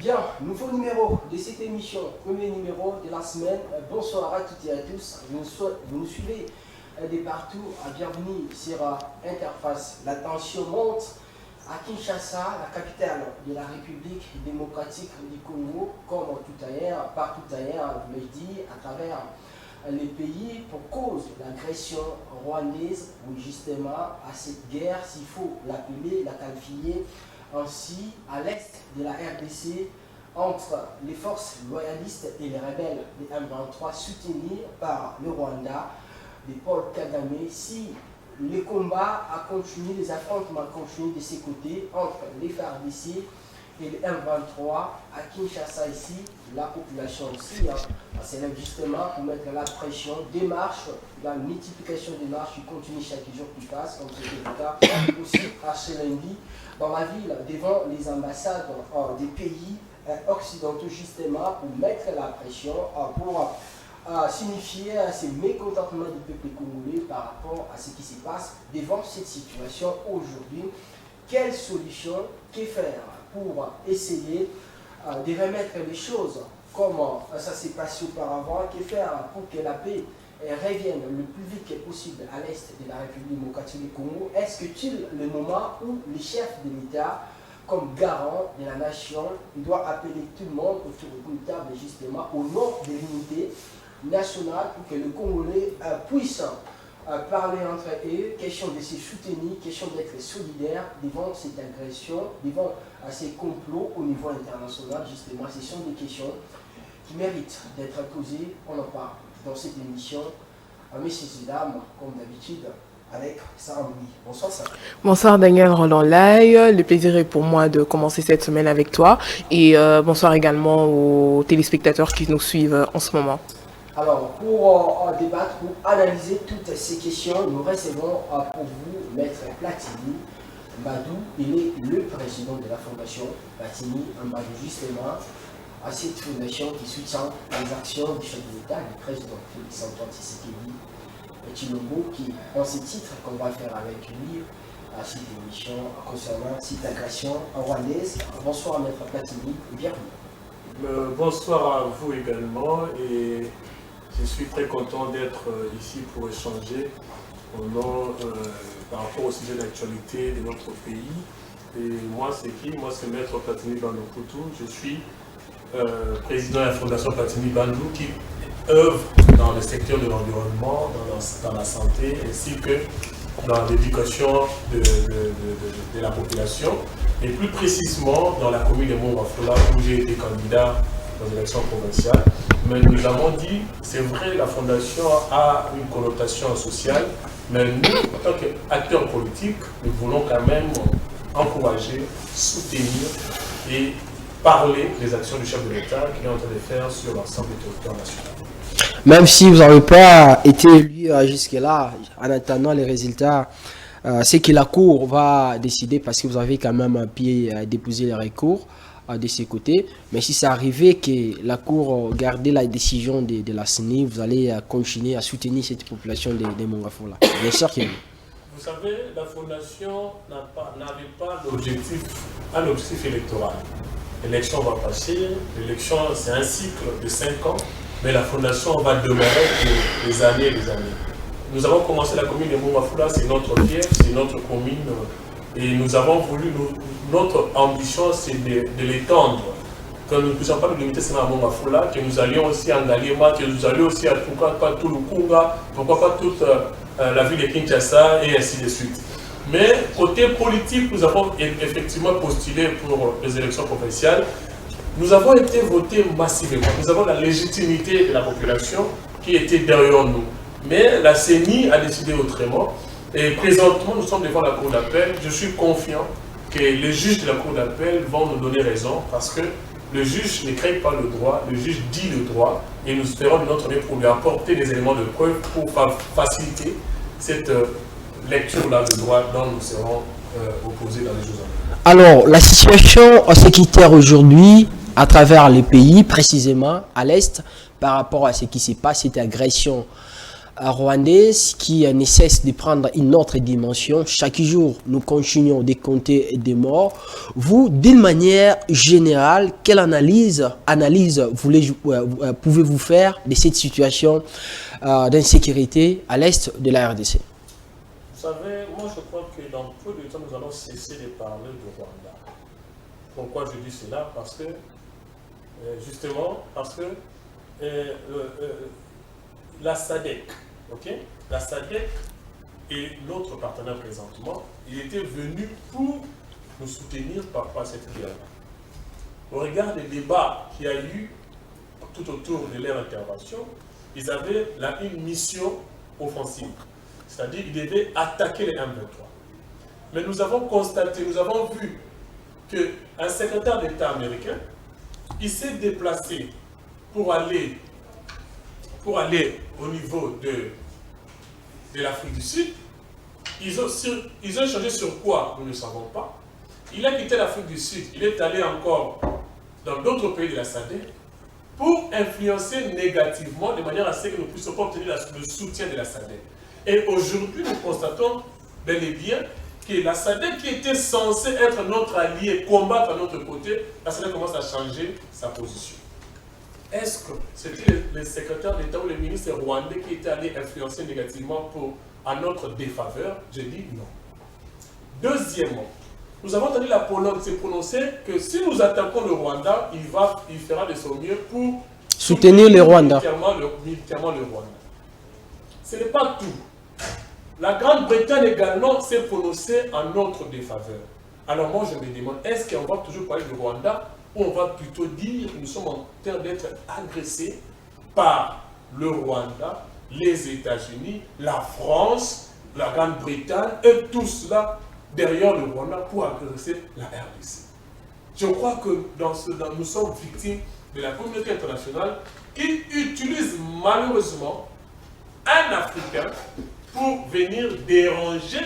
Bien, nouveau numéro de cette émission, premier numéro de la semaine. Bonsoir à toutes et à tous. Vous nous suivez de partout. Bienvenue sur Interface. La tension monte à Kinshasa, la capitale de la République démocratique du Congo, comme tout ailleurs, partout ailleurs, je le dis, à travers les pays pour cause de l'agression rwandaise, ou justement à cette guerre, s'il faut l'appeler, la qualifier ainsi, à l'est de la RDC, entre les forces loyalistes et les rebelles des M23 soutenus par le Rwanda, de Paul Kagame. Si les combats a continué, les affrontements continuent de ces côtés entre les FARDC et les M23 à Kinshasa ici, la population aussi s'élève justement pour mettre la pression, des marches, la multiplication des marches qui continue chaque jour qui passe, comme c'était le cas aussi à ce lundi, dans la ville, devant les ambassades des pays occidentaux justement pour mettre la pression, pour signifier ce mécontentement du peuple congolais par rapport à ce qui se passe devant cette situation aujourd'hui. Quelle solution, que faire pour essayer de remettre les choses comme ça s'est passé auparavant, que faire pour que la paix revienne le plus vite que possible à l'est de la République démocratique du Congo? Est-ce que c'est le moment où le chef de l'État, comme garant de la nation, il doit appeler tout le monde autour d'une table justement au nom de l'unité nationale pour que le Congolais puisse parler entre eux, question de se soutenir, question d'être solidaire devant cette agression, devant ces complots au niveau international, justement. Ce sont des questions qui méritent d'être posées. On en parle dans cette émission. Messieurs et dames, comme d'habitude, avec Sarah Louis. Bonsoir Sarah. Bonsoir Daniel Roland Lai, le plaisir est pour moi de commencer cette semaine avec toi et bonsoir également aux téléspectateurs qui nous suivent en ce moment. Alors, pour débattre, pour analyser toutes ces questions, nous recevons pour vous Maître Platini Mbadou. Il est le président de la fondation Platini Mbadou, justement, à cette fondation qui soutient les actions du chef de l'État, du président Félix Antoine Tshisekedi Tshilombo, qui, dans ce titre qu'on va faire avec lui, à cette émission concernant cette agression rwandaise. Bonsoir Maître Platini et bienvenue. Bonsoir à vous également et je suis très content d'être ici pour échanger au nom, par rapport au sujet d'actualité de notre pays. Et moi, c'est qui? Moi, c'est Maître Platini Bandou Koutou. Je suis président de la Fondation Platini Bandou qui œuvre dans le secteur de l'environnement, dans la santé, ainsi que dans l'éducation de la population. Et plus précisément dans la commune de Mongafula où j'ai été candidat aux élections provinciales. Mais nous avons dit, c'est vrai, la fondation a une connotation sociale, mais nous, en tant qu'acteurs politiques, nous voulons quand même encourager, soutenir et parler des actions du chef de l'État qu'il est en train de faire sur l'ensemble du territoire national. Même si vous n'avez pas été élu jusque-là, en attendant les résultats, c'est que la Cour va décider parce que vous avez quand même un pied à déposer les recours de ses côtés. Mais si c'est arrivé que la Cour garde la décision de la CENI, vous allez continuer à soutenir cette population de Mongafula. Bien sûr que oui. Vous savez, la Fondation n'avait pas un objectif électoral. L'élection va passer, l'élection c'est un cycle de 5 ans, mais la Fondation va demeurer des années et des années. Nous avons commencé la commune de Mongafula, c'est notre fief, c'est notre commune, et nous avons voulu, notre ambition c'est de l'étendre, que nous ne puissions pas nous limiter seulement à Mongafula, que nous allions aussi à Ngaliema, que nous allions aussi à pourquoi pas tout le Kunga, pourquoi pas toute la ville de Kinshasa et ainsi de suite. Mais côté politique, nous avons effectivement postulé pour les élections provinciales. Nous avons été votés massivement. Nous avons la légitimité de la population qui était derrière nous. Mais la CENI a décidé autrement. Et présentement, nous sommes devant la Cour d'appel. Je suis confiant que les juges de la Cour d'appel vont nous donner raison parce que le juge ne crée pas le droit, le juge dit le droit. Et nous espérons de notre mieux pour lui apporter des éléments de preuve pour faciliter cette lecture-là de droit dont nous serons opposés dans les jours à venir. Alors, la situation sécuritaire aujourd'hui, à travers les pays, précisément à l'Est, par rapport à ce qui se passe, cette agression rwandaise qui ne cesse de prendre une autre dimension. Chaque jour, nous continuons de compter des morts. Vous, d'une manière générale, quelle analyse pouvez-vous faire de cette situation d'insécurité à l'est de la RDC? Vous savez, moi je crois que dans peu de temps, nous allons cesser de parler du Rwanda. Pourquoi je dis cela? Parce que, justement, parce que la SADC, la SADC est notre partenaire présentement. Il était venu pour nous soutenir par rapport à cette guerre. Au regard des débats qu'il y a eu tout autour de leur intervention, ils avaient là une mission offensive. C'est-à-dire qu'ils devaient attaquer les M23. Mais nous avons constaté, nous avons vu qu'un secrétaire d'État américain, il s'est déplacé pour aller au niveau de l'Afrique du Sud. Ils ont échangé sur quoi? Nous ne savons pas. Il a quitté l'Afrique du Sud, il est allé encore dans d'autres pays de la SADC pour influencer négativement de manière à ce que nous puissions obtenir le soutien de la SADC. Et aujourd'hui, nous constatons bel et bien que la SADC qui était censée être notre allié, combattre à notre côté, la SADC commence à changer sa position. Est-ce que c'était le secrétaire d'État ou le ministre rwandais qui était allé influencer négativement à notre défaveur? Je dis non. Deuxièmement, nous avons entendu la Pologne se prononcer que si nous attaquons le Rwanda, il fera de son mieux pour soutenir le Rwanda. Militairement le Rwanda. Ce n'est pas tout. La Grande-Bretagne également s'est prononcée en notre défaveur. Alors moi je me demande, est-ce qu'on va toujours parler du Rwanda ou on va plutôt dire que nous sommes en train d'être agressés par le Rwanda, les États-Unis, la France, la Grande-Bretagne et tout cela derrière le Rwanda pour agresser la RDC. Je crois que nous sommes victimes de la communauté internationale qui utilise malheureusement un Africain pour venir déranger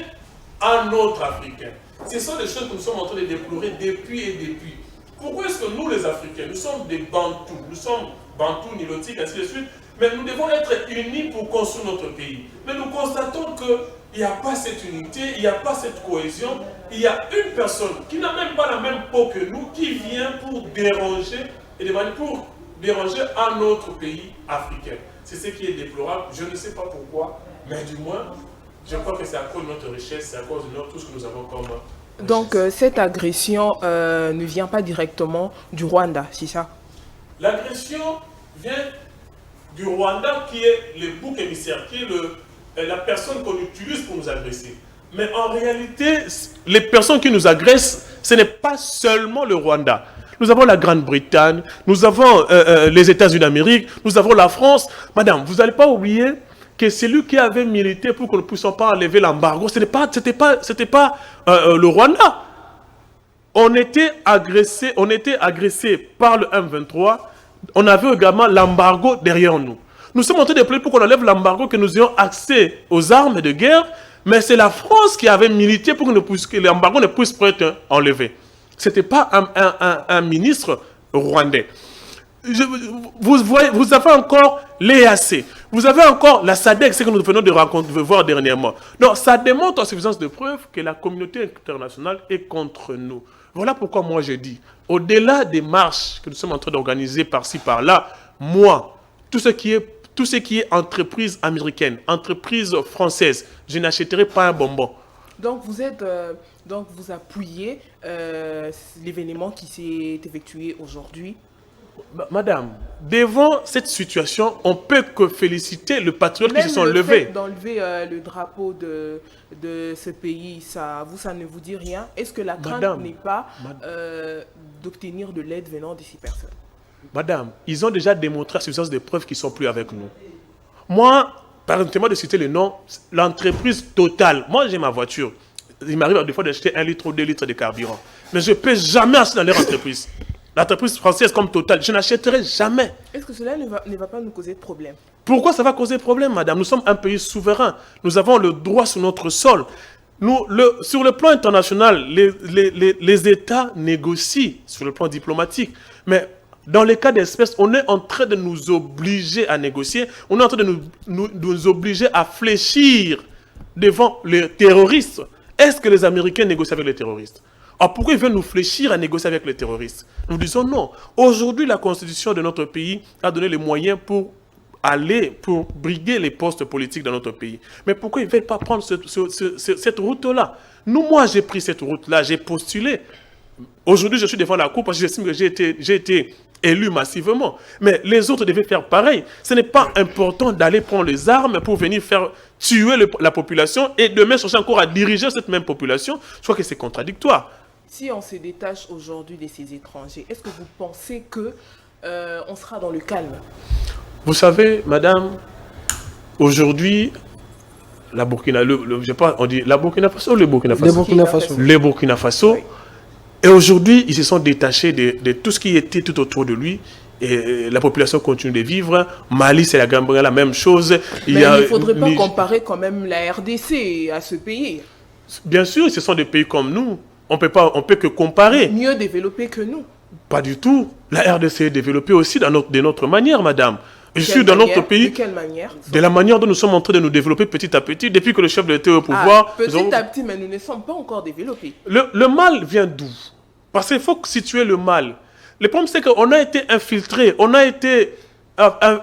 un autre Africain. Ce sont des choses que nous sommes en train de déplorer depuis et depuis. Pourquoi est-ce que nous, les Africains, nous sommes des Bantous, nous sommes Bantous, Nilotiques, ainsi de suite, mais nous devons être unis pour construire notre pays. Mais nous constatons qu'il n'y a pas cette unité, il n'y a pas cette cohésion, il y a une personne qui n'a même pas la même peau que nous, qui vient pour déranger, un autre pays africain. C'est ce qui est déplorable, je ne sais pas pourquoi, mais du moins, je crois que c'est à cause de notre richesse, c'est à cause de tout ce que nous avons comme richesse. Donc cette agression ne vient pas directement du Rwanda, c'est ça? L'agression vient du Rwanda qui est le bouc émissaire, qui est la personne qu'on utilise pour nous agresser. Mais en réalité, les personnes qui nous agressent, ce n'est pas seulement le Rwanda. Nous avons la Grande-Bretagne, nous avons les États-Unis d'Amérique, nous avons la France. Madame, vous n'allez pas oublier que celui qui avait milité pour que nous ne puissions pas enlever l'embargo, ce n'était pas le Rwanda. On était agressé par le M23. On avait également l'embargo derrière nous. Nous sommes en train de plaider pour qu'on enlève l'embargo, que nous ayons accès aux armes de guerre, mais c'est la France qui avait milité pour que l'embargo ne puisse pas être enlevé. Ce n'était pas un ministre rwandais. Vous avez encore l'EAC, vous avez encore la SADC, ce que nous venons de voir dernièrement. Donc ça démontre en suffisance de preuves que la communauté internationale est contre nous. Voilà pourquoi moi je dis, au-delà des marches que nous sommes en train d'organiser par-ci, par-là, moi, tout ce qui est entreprise américaine, entreprise française, je n'achèterai pas un bonbon. Donc vous appuyez l'événement qui s'est effectué aujourd'hui. Madame, devant cette situation, on peut que féliciter le patriote qui se sont levés. D'enlever le drapeau de ce pays, ça ne vous dit rien? Est-ce que la crainte n'est pas d'obtenir de l'aide venant de ces personnes? Madame, ils ont déjà démontré à suffisance de preuves qu'ils ne sont plus avec nous. Moi, permettez-moi de citer le nom, l'entreprise Total. Moi, j'ai ma voiture. Il m'arrive des fois d'acheter 1 litre ou 2 litres de carburant. Mais je ne peux jamais acheter dans leur entreprise. L'entreprise française comme Total, je n'achèterai jamais. Est-ce que cela ne va pas nous causer de problème? Pourquoi ça va causer problème, madame? Nous sommes un pays souverain. Nous avons le droit sur notre sol. Sur le plan international, les États négocient sur le plan diplomatique. Mais Dans les cas d'espèce, on est en train de nous obliger à négocier, on est en train de nous obliger à fléchir devant les terroristes. Est-ce que les Américains négocient avec les terroristes? Alors pourquoi ils veulent nous fléchir à négocier avec les terroristes? Nous disons non. Aujourd'hui, la constitution de notre pays a donné les moyens pour briguer les postes politiques dans notre pays. Mais pourquoi ils ne veulent pas prendre cette route-là? Moi, j'ai pris cette route-là, j'ai postulé. Aujourd'hui, je suis devant la Cour parce que j'estime que j'ai été élu massivement. Mais les autres devaient faire pareil. Ce n'est pas important d'aller prendre les armes pour venir faire tuer la population et demain chercher encore à diriger cette même population. Je crois que c'est contradictoire. Si on se détache aujourd'hui de ces étrangers, est-ce que vous pensez qu'on sera dans le calme? Vous savez, madame, aujourd'hui, la Burkina, on dit la Burkina Faso ou le Burkina Faso? Le Burkina Faso. Oui. Et aujourd'hui, ils se sont détachés de tout ce qui était tout autour de lui. Et la population continue de vivre. Mali, c'est la même chose. Mais il ne faudrait pas comparer quand même la RDC à ce pays. Bien sûr, ce sont des pays comme nous. On peut que comparer. Mieux développés que nous. Pas du tout. La RDC est développée aussi de notre manière, madame. Je suis dans notre pays. De quelle manière? De la manière dont nous sommes en train de nous développer petit à petit, depuis que le chef de l'État est au pouvoir. Petit à petit, mais nous ne sommes pas encore développés. Le mal vient d'où? Parce qu'il faut situer le mal. Le problème, c'est qu'on a été infiltré. On a été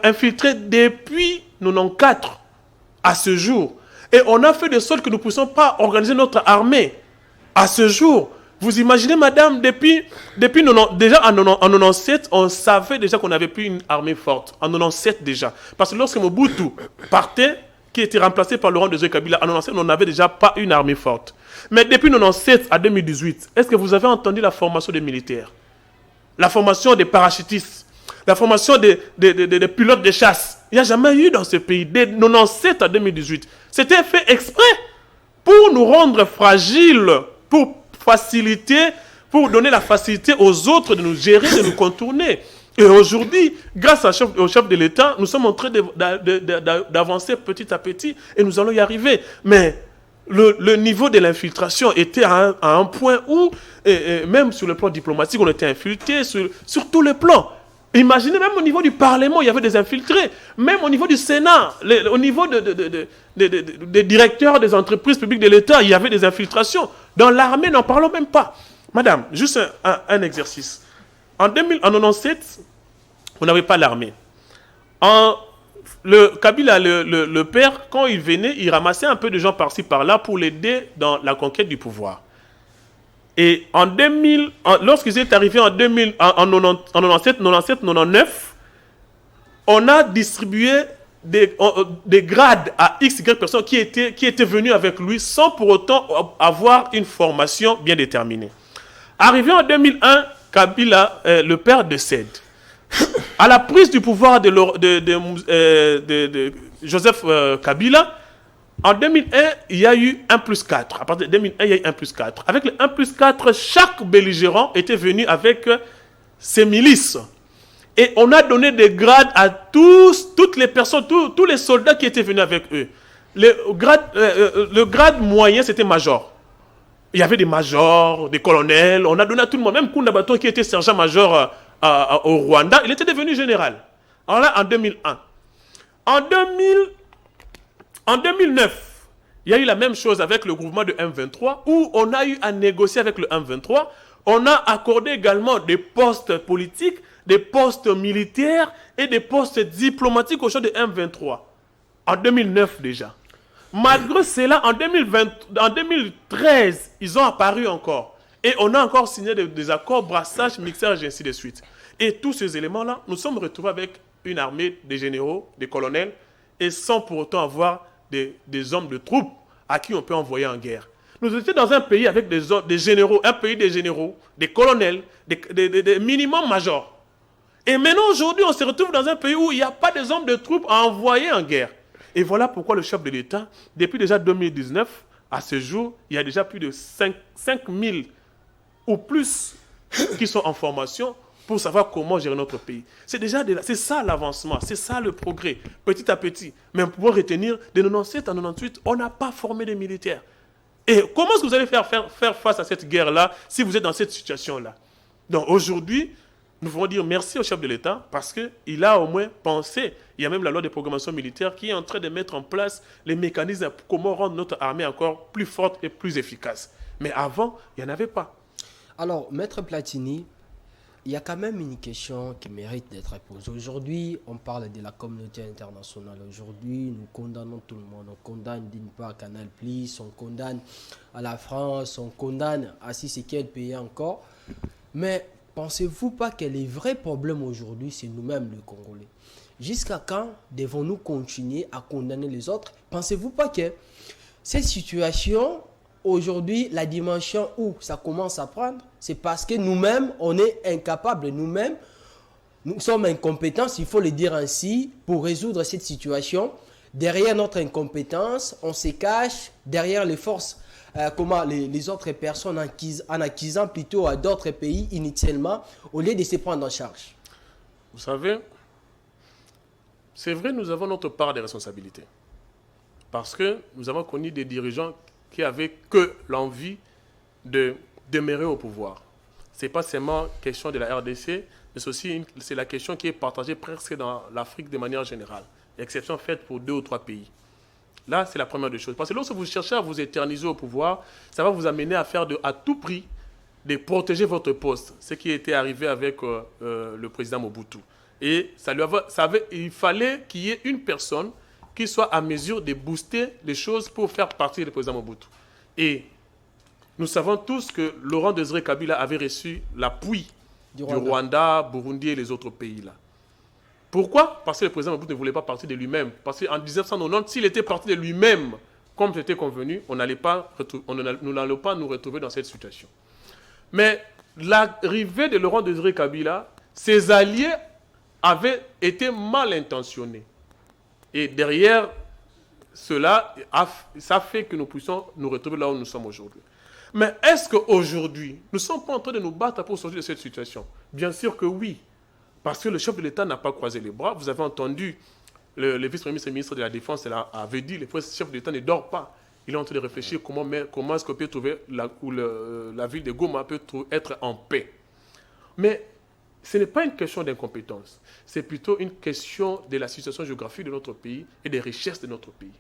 infiltré depuis 94 à ce jour. Et on a fait de sorte que nous ne puissions pas organiser notre armée à ce jour. Vous imaginez, madame, déjà en 97, on savait déjà qu'on n'avait plus une armée forte. En 97 déjà. Parce que lorsque Mobutu partait, qui était remplacé par Laurent Désiré Kabila, en 97, on n'avait déjà pas une armée forte. Mais depuis 97 à 2018, est-ce que vous avez entendu la formation des militaires? La formation des parachutistes? La formation des pilotes de chasse? Il n'y a jamais eu dans ce pays. Dès 97 à 2018. C'était fait exprès pour nous rendre fragiles, pour donner la facilité aux autres de nous gérer, de nous contourner. Et aujourd'hui, grâce au chef de l'État, nous sommes en train d'avancer petit à petit et nous allons y arriver. Mais le niveau de l'infiltration était à un point où, même sur le plan diplomatique, on était infiltré sur tous les plans. Imaginez, même au niveau du Parlement, il y avait des infiltrés. Même au niveau du Sénat, au niveau des directeurs des entreprises publiques de l'État, il y avait des infiltrations. Dans l'armée, n'en parlons même pas. Madame, juste un exercice. En 97, on n'avait pas l'armée. Kabila, le père, quand il venait, il ramassait un peu de gens par-ci, par-là pour l'aider dans la conquête du pouvoir. Et lorsqu'ils est arrivés en 97, 99, on a distribué des grades à XY personnes qui étaient venues avec lui sans pour autant avoir une formation bien déterminée. Arrivé en 2001, Kabila, le père décède. À la prise du pouvoir de Joseph Kabila, en 2001, il y a eu 1+4. À partir de 2001, il y a eu 1+4. Avec le 1+4, chaque belligérant était venu avec ses milices. Et on a donné des grades à toutes les personnes, tous les soldats qui étaient venus avec eux. Le grade moyen, c'était major. Il y avait des majors, des colonels, on a donné à tout le monde. Même Kunda Bato, qui était sergent-major au Rwanda, il était devenu général. Alors là, en 2001. En 2009, il y a eu la même chose avec le mouvement de M23, où on a eu à négocier avec le M23. On a accordé également des postes politiques, des postes militaires et des postes diplomatiques au sein de M23. En 2009 déjà. Malgré cela, en 2013, ils ont apparu encore. Et on a encore signé des accords, brassage, mixage, et ainsi de suite. Et tous ces éléments-là, nous sommes retrouvés avec une armée des généraux, des colonels, et sans pour autant avoir des hommes de troupes à qui on peut envoyer en guerre. Nous étions dans un pays avec des généraux, un pays des généraux, des colonels, des minimum majors. Et maintenant, aujourd'hui, on se retrouve dans un pays où il n'y a pas des hommes de troupes à envoyer en guerre. Et voilà pourquoi le chef de l'État, depuis déjà 2019, à ce jour, il y a déjà plus de 5 000 ou plus qui sont en formation pour savoir comment gérer notre pays. C'est ça l'avancement, c'est ça le progrès, petit à petit. Mais pour retenir, de 97 à 98, on n'a pas formé des militaires. Et comment est-ce que vous allez faire face à cette guerre-là si vous êtes dans cette situation-là? Donc aujourd'hui, nous pouvons dire merci au chef de l'État parce qu'il a au moins pensé. Il y a même la loi de programmation militaire qui est en train de mettre en place les mécanismes pour comment rendre notre armée encore plus forte et plus efficace. Mais avant, il n'y en avait pas. Alors, Maître Platini, il y a quand même une question qui mérite d'être posée. Aujourd'hui, on parle de la communauté internationale. Aujourd'hui, nous condamnons tout le monde. On condamne d'une part Canal+, on condamne à la France, on condamne à si c'est quel pays encore. Mais pensez-vous pas que les vrais problèmes aujourd'hui, c'est nous-mêmes les Congolais? Jusqu'à quand devons-nous continuer à condamner les autres? Pensez-vous pas que cette situation, aujourd'hui, la dimension où ça commence à prendre, c'est parce que nous-mêmes, on est incapables, nous-mêmes, nous sommes incompétents, il faut le dire ainsi, pour résoudre cette situation. Derrière notre incompétence, on se cache derrière les forces, les autres personnes en acquisant plutôt à d'autres pays inutilement, au lieu de se prendre en charge. Vous savez, c'est vrai, nous avons notre part de responsabilité. Parce que nous avons connu des dirigeants qui n'avaient que l'envie de demeurer au pouvoir. Ce n'est pas seulement question de la RDC, mais c'est la question qui est partagée presque dans l'Afrique de manière générale. Exception faite pour 2 ou 3 pays. Là, c'est la première des choses. Parce que lorsque vous cherchez à vous éterniser au pouvoir, ça va vous amener à faire à tout prix de protéger votre poste. Ce qui était arrivé avec le président Mobutu. Et il fallait qu'il y ait une personne qui soit à mesure de booster les choses pour faire partir le président Mobutu. Et nous savons tous que Laurent Désiré Kabila avait reçu l'appui du Rwanda, Burundi et les autres pays là. Pourquoi? Parce que le président Mobutu ne voulait pas partir de lui-même. Parce qu'en 1990, s'il était parti de lui-même, comme c'était convenu, nous n'allons pas nous retrouver dans cette situation. Mais l'arrivée de Laurent Désiré Kabila, ses alliés avaient été mal intentionnés. Et derrière cela, ça fait que nous puissions nous retrouver là où nous sommes aujourd'hui. Mais est-ce qu'aujourd'hui, nous ne sommes pas en train de nous battre pour sortir de cette situation? Bien sûr que oui. Parce que le chef de l'État n'a pas croisé les bras. Vous avez entendu le vice-premier ministre de la Défense avait dit le chef de l'État ne dort pas. Il est en train de réfléchir comment est-ce qu'on peut trouver la ville de Goma peut être en paix. Mais ce n'est pas une question d'incompétence. C'est plutôt une question de la situation géographique de notre pays et des richesses de notre pays.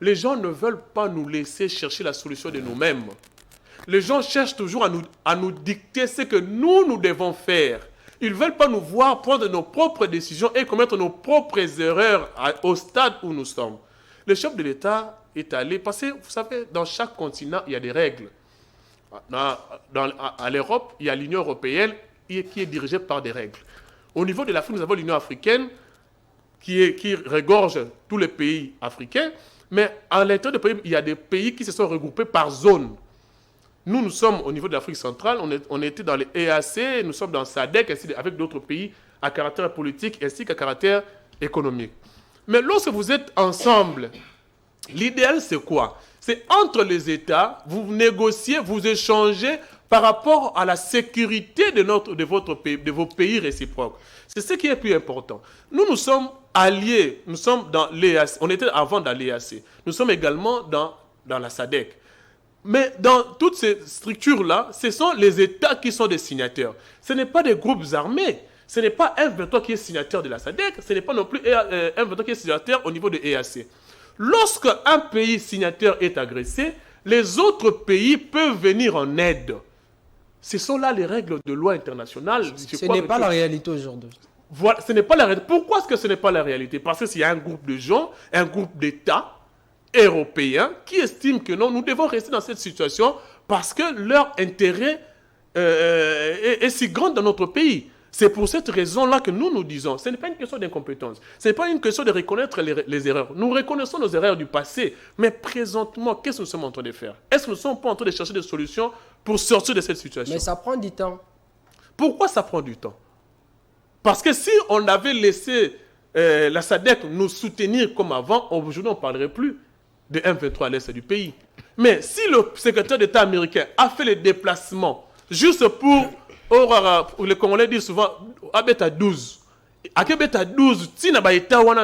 Les gens ne veulent pas nous laisser chercher la solution de nous-mêmes. Les gens cherchent toujours à nous dicter ce que nous devons faire. Ils ne veulent pas nous voir prendre nos propres décisions et commettre nos propres erreurs au stade où nous sommes. Le chef de l'État est allé, parce que vous savez, dans chaque continent, il y a des règles. À l'Europe, il y a l'Union européenne qui est dirigée par des règles. Au niveau de l'Afrique, nous avons l'Union africaine qui regorge tous les pays africains, mais à l'intérieur des pays, il y a des pays qui se sont regroupés par zone. Nous sommes au niveau de l'Afrique centrale, on était dans les EAC, nous sommes dans SADC, avec d'autres pays à caractère politique ainsi qu'à caractère économique. Mais lorsque vous êtes ensemble, l'idéal c'est quoi? C'est entre les États, vous négociez, vous échangez par rapport à la sécurité de vos pays réciproques. C'est ce qui est plus important. Nous sommes alliés, nous sommes dans l'EAC, on était avant dans l'EAC, nous sommes également dans la SADC. Mais dans toutes ces structures-là, ce sont les États qui sont des signataires. Ce n'est pas des groupes armés. Ce n'est pas M23 qui est signataire de la SADC. Ce n'est pas non plus M23 qui est signataire au niveau de EAC. Lorsque un pays signataire est agressé, les autres pays peuvent venir en aide. Ce sont là les règles de loi internationale. Ce n'est pas la réalité aujourd'hui. Voilà, ce n'est pas la réalité. Pourquoi est-ce que ce n'est pas la réalité? Parce qu'il y a un groupe de gens, un groupe d'États européens qui estiment que non, nous devons rester dans cette situation parce que leur intérêt est si grand dans notre pays. C'est pour cette raison-là que nous disons, ce n'est pas une question d'incompétence, ce n'est pas une question de reconnaître les erreurs. Nous reconnaissons nos erreurs du passé, mais présentement, qu'est-ce que nous sommes en train de faire? Est-ce que nous ne sommes pas en train de chercher des solutions pour sortir de cette situation? Mais ça prend du temps. Pourquoi ça prend du temps? Parce que si on avait laissé la SADC nous soutenir comme avant, aujourd'hui on ne parlerait plus de M23 à l'est du pays. Mais si le secrétaire d'État américain a fait les déplacements juste pour les Congolais disent souvent, à bêta 12, à bêta 12,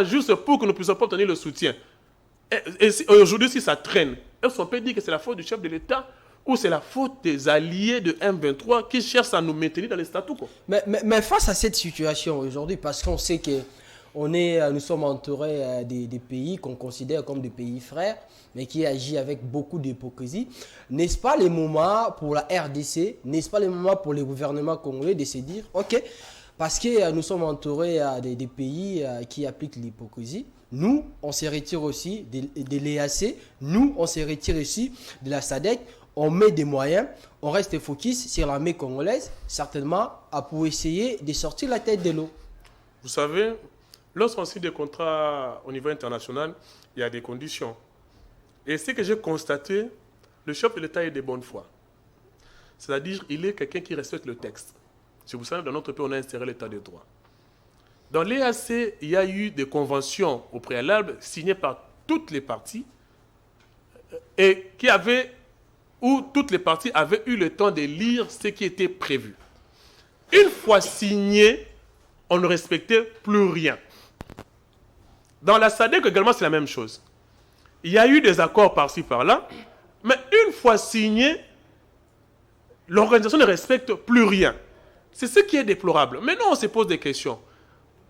juste pour que nous puissions pas obtenir le soutien. Et aujourd'hui, si ça traîne, est-ce qu'on peut dire que c'est la faute du chef de l'État ou c'est la faute des alliés de M23 qui cherchent à nous maintenir dans les statu quo? Mais face à cette situation aujourd'hui, parce qu'on sait que nous sommes entourés des pays qu'on considère comme des pays frères, mais qui agissent avec beaucoup d'hypocrisie, n'est-ce pas le moment pour la RDC, n'est-ce pas le moment pour les gouvernements congolais de se dire, ok, parce que nous sommes entourés des pays qui appliquent l'hypocrisie, nous, on se retire aussi de l'EAC, nous, on se retire aussi de la SADC, on met des moyens, on reste focus sur l'armée congolaise, certainement, pour essayer de sortir la tête de l'eau. Vous savez, lorsqu'on signe des contrats au niveau international, il y a des conditions. Et ce que j'ai constaté, le chef de l'État est de bonne foi. C'est-à-dire, il est quelqu'un qui respecte le texte. Si vous savez, dans notre pays, on a inséré l'état de droit. Dans l'EAC, il y a eu des conventions au préalable signées par toutes les parties et où toutes les parties avaient eu le temps de lire ce qui était prévu. Une fois signé, on ne respectait plus rien. Dans la SADC également, c'est la même chose. Il y a eu des accords par-ci, par-là, mais une fois signé, l'organisation ne respecte plus rien. C'est ce qui est déplorable. Maintenant, on se pose des questions.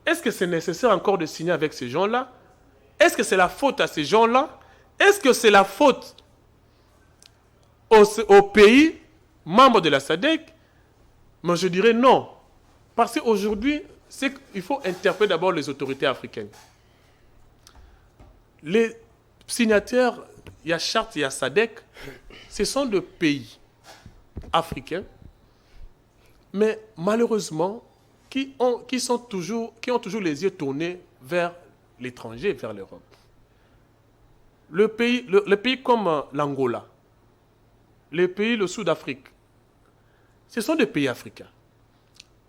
Est-ce que c'est nécessaire encore de signer avec ces gens-là? Est-ce que c'est la faute à ces gens-là? Est-ce que c'est la faute aux pays membres de la SADC? Moi, je dirais non. Parce qu'aujourd'hui, il faut interpeller d'abord les autorités africaines. Les signataires, il y a Charte, il y a SADC, ce sont des pays africains, mais malheureusement, qui ont toujours les yeux tournés vers l'étranger, vers l'Europe. Les pays comme l'Angola, le Sud-Afrique, ce sont des pays africains.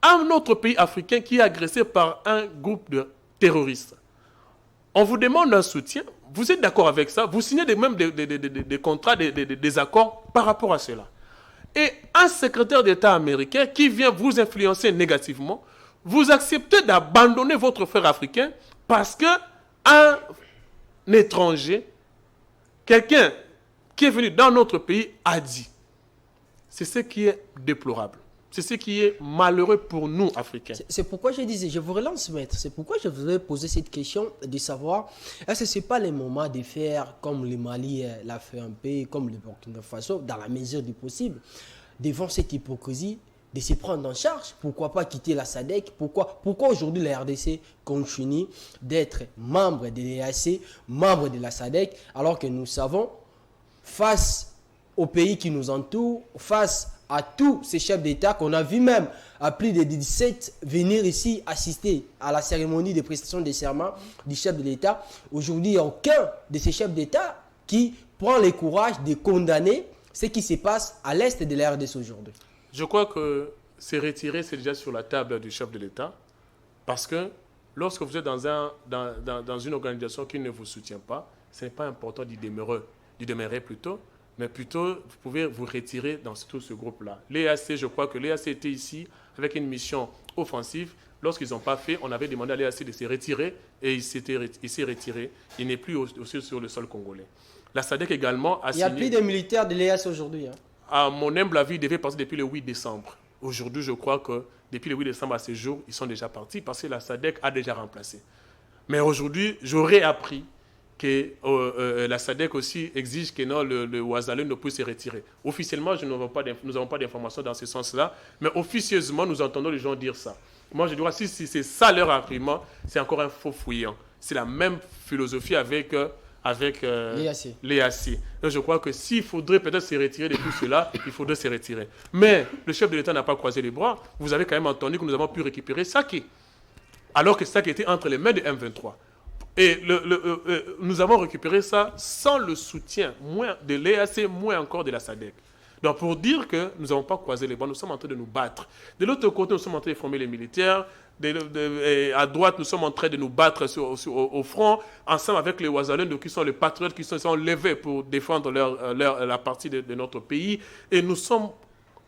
Un autre pays africain qui est agressé par un groupe de terroristes. On vous demande un soutien, vous êtes d'accord avec ça, vous signez même des contrats, des accords par rapport à cela. Et un secrétaire d'État américain qui vient vous influencer négativement, vous acceptez d'abandonner votre frère africain parce qu'un étranger, quelqu'un qui est venu dans notre pays, a dit. C'est ce qui est déplorable. C'est ce qui est malheureux pour nous, Africains. C'est pourquoi je disais, je vous relance, maître, c'est pourquoi je voudrais poser cette question de savoir, est-ce que ce n'est pas le moment de faire comme le Mali l'a fait un peu, comme le Burkina Faso, dans la mesure du possible, devant cette hypocrisie, de se prendre en charge? Pourquoi pas quitter la SADC? Pourquoi aujourd'hui la RDC continue d'être membre de l'EAC, membre de la SADC, alors que nous savons, face aux pays qui nous entourent, face à tous ces chefs d'État qu'on a vu même à plus de 17 venir ici assister à la cérémonie de prestation de serment du chef de l'État. Aujourd'hui, il n'y a aucun de ces chefs d'État qui prend le courage de condamner ce qui se passe à l'est de la RDC aujourd'hui. Je crois que c'est retiré, c'est déjà sur la table du chef de l'État, parce que lorsque vous êtes dans une organisation qui ne vous soutient pas, ce n'est pas important d'y demeurer plutôt, mais plutôt, vous pouvez vous retirer dans tout ce groupe-là. L'EAC, je crois que l'EAC était ici avec une mission offensive. Lorsqu'ils n'ont pas fait, on avait demandé à l'EAC de se retirer et il s'est retiré. Il n'est plus aussi sur le sol congolais. La SADC également a signé... Il n'y a plus de militaires de l'EAC aujourd'hui. À mon humble avis, ils devaient partir depuis le 8 décembre. Aujourd'hui, je crois que depuis le 8 décembre à ce jour, ils sont déjà partis parce que la SADC a déjà remplacé. Mais aujourd'hui, j'aurais appris que la SADC aussi exige que non, le Ouazalou ne puisse se retirer. Officiellement, nous n'avons pas d'informations dans ce sens-là, mais officieusement, nous entendons les gens dire ça. Moi, je dirais, si c'est ça leur argument, c'est encore un faux fouillant. C'est la même philosophie avec l'EAC. Donc, je crois que s'il faudrait peut-être se retirer de tout cela, il faudrait se retirer. Mais le chef de l'État n'a pas croisé les bras. Vous avez quand même entendu que nous avons pu récupérer Saké, alors que Saké était entre les mains de M23. Et nous avons récupéré ça sans le soutien de l'EAC, moins encore de la SADC. Donc pour dire que nous n'avons pas croisé les bras, nous sommes en train de nous battre. De l'autre côté, nous sommes en train de former les militaires. À droite, nous sommes en train de nous battre au front, ensemble avec les Ouazalens, qui sont les patriotes qui sont levés pour défendre la partie de notre pays. Et nous sommes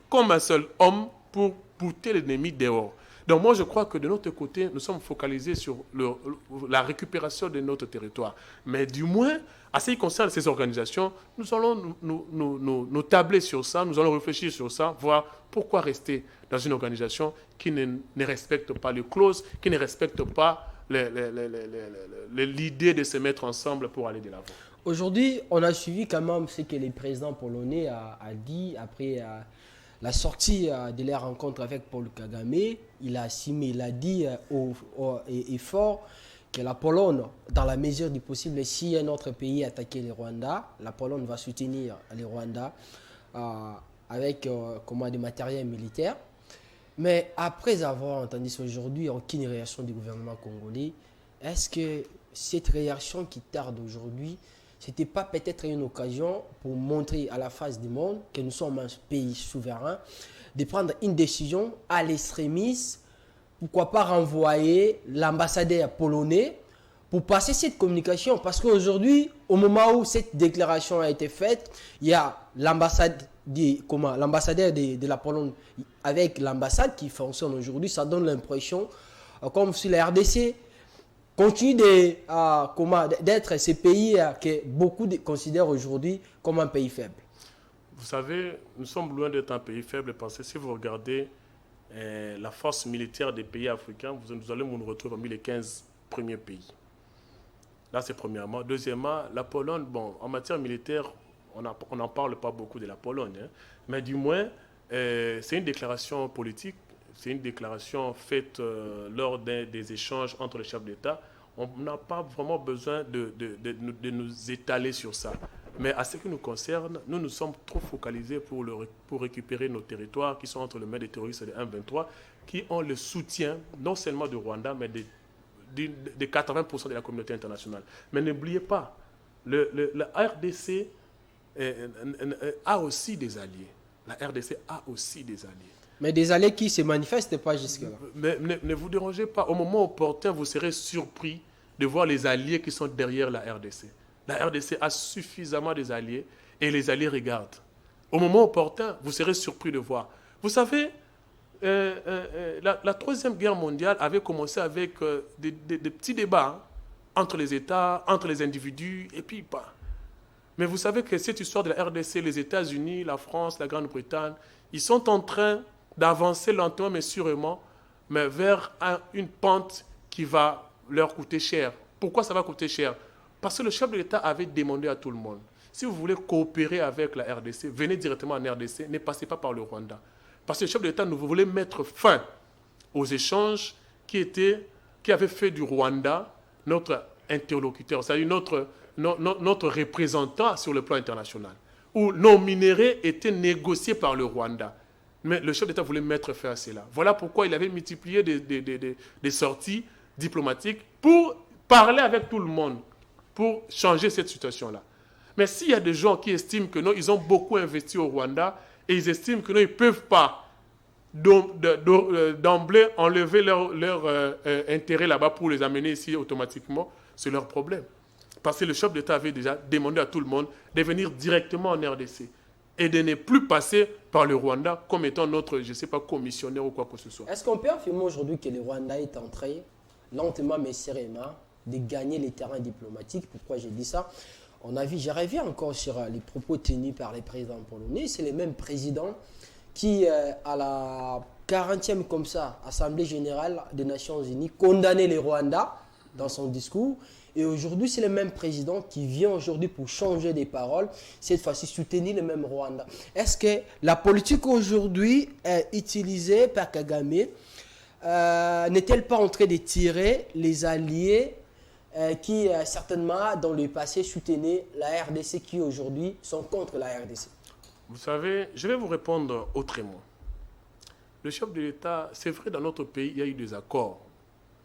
comme un seul homme pour bouter l'ennemi dehors. Donc moi, je crois que de notre côté, nous sommes focalisés sur la récupération de notre territoire. Mais du moins, à ce qui concerne ces organisations, nous allons nous tabler sur ça, nous allons réfléchir sur ça, voir pourquoi rester dans une organisation qui ne respecte pas les clauses, qui ne respecte pas l'idée de se mettre ensemble pour aller de l'avant. Aujourd'hui, on a suivi quand même ce que le président polonais a dit après la sortie de la rencontre avec Paul Kagame. Il a dit haut et fort que la Pologne, dans la mesure du possible, si un autre pays attaquait le Rwanda, la Pologne va soutenir le Rwanda avec des matériels militaires. Mais après avoir entendu ça aujourd'hui, aucune réaction du gouvernement congolais, est-ce que cette réaction qui tarde aujourd'hui, ce n'était pas peut-être une occasion pour montrer à la face du monde que nous sommes un pays souverain, de prendre une décision à l'extrémisme, pourquoi pas renvoyer l'ambassadeur polonais pour passer cette communication? Parce qu'aujourd'hui, au moment où cette déclaration a été faite, il y a l'ambassadeur de la Pologne avec l'ambassade qui fonctionne aujourd'hui. Ça donne l'impression comme si la RDC continue d'être ce pays que beaucoup considèrent aujourd'hui comme un pays faible. Vous savez, nous sommes loin d'être un pays faible parce que si vous regardez la force militaire des pays africains, vous allez nous retrouver parmi les 15 premiers pays. Là, c'est premièrement. Deuxièmement, la Pologne, en matière militaire, on n'en parle pas beaucoup de la Pologne, hein, mais du moins, c'est une déclaration politique, c'est une déclaration faite lors des échanges entre les chefs d'État. On n'a pas vraiment besoin de nous étaler sur ça. Mais à ce qui nous concerne, nous sommes trop focalisés pour récupérer nos territoires qui sont entre les mains des terroristes de M23, qui ont le soutien non seulement du Rwanda, mais de 80% de la communauté internationale. Mais n'oubliez pas, la RDC a aussi des alliés. La RDC a aussi des alliés. Mais des alliés qui ne se manifestent pas jusque-là. Mais ne vous dérangez pas. Au moment opportun, vous serez surpris de voir les alliés qui sont derrière la RDC. La RDC a suffisamment des alliés et les alliés regardent. Au moment opportun, vous serez surpris de voir. Vous savez, la Troisième Guerre mondiale avait commencé avec des petits débats entre les États, entre les individus, et puis pas. Mais vous savez que cette histoire de la RDC, les États-Unis, la France, la Grande-Bretagne, ils sont en train d'avancer lentement mais sûrement, mais vers une pente qui va leur coûter cher. Pourquoi ça va coûter cher? Parce que le chef de l'État avait demandé à tout le monde, si vous voulez coopérer avec la RDC, venez directement en RDC, ne passez pas par le Rwanda. Parce que le chef de l'État nous voulait mettre fin aux échanges qui avaient fait du Rwanda notre interlocuteur, c'est-à-dire notre représentant sur le plan international, où nos minéraux étaient négociés par le Rwanda. Mais le chef d'État voulait mettre fin à cela. Voilà pourquoi il avait multiplié des sorties diplomatiques pour parler avec tout le monde, pour changer cette situation-là. Mais s'il y a des gens qui estiment que non, ils ont beaucoup investi au Rwanda et ils estiment que non, ils ne peuvent pas d'emblée enlever leur intérêt là-bas pour les amener ici automatiquement, c'est leur problème. Parce que le chef d'État avait déjà demandé à tout le monde de venir directement en RDC et de ne plus passer par le Rwanda comme étant notre, je ne sais pas, commissionnaire ou quoi que ce soit. Est-ce qu'on peut affirmer aujourd'hui que le Rwanda est en train, lentement mais sereinement, de gagner les terrains diplomatiques? Pourquoi j'ai dit ça? Je reviens encore sur les propos tenus par les présidents polonais. C'est les mêmes présidents qui, à la 40e comme ça, Assemblée générale des Nations Unies, condamnaient le Rwanda dans son discours. Et aujourd'hui, c'est le même président qui vient aujourd'hui pour changer des paroles, cette fois-ci soutenir le même Rwanda. Est-ce que la politique aujourd'hui utilisée par Kagame n'est-elle pas en train de tirer les alliés qui, certainement, dans le passé, soutenaient la RDC, qui aujourd'hui sont contre la RDC? Vous savez, je vais vous répondre autrement. Le chef de l'État, c'est vrai, dans notre pays, il y a eu des accords.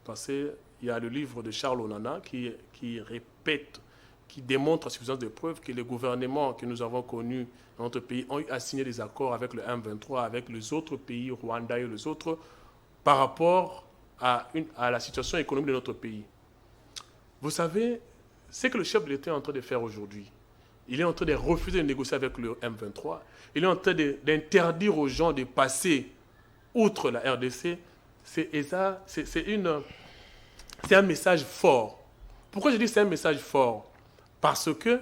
Parce qu'il y a le livre de Charles Onana qui répète, qui démontre à suffisance de preuves que les gouvernements que nous avons connus dans notre pays ont eu à signer des accords avec le M23, avec les autres pays, Rwanda et les autres, par rapport à la situation économique de notre pays. Vous savez, ce que le chef de l'État est en train de faire aujourd'hui, il est en train de refuser de négocier avec le M23, il est en train d'interdire aux gens de passer outre la RDC, c'est un message fort. Pourquoi je dis c'est un message fort? Parce que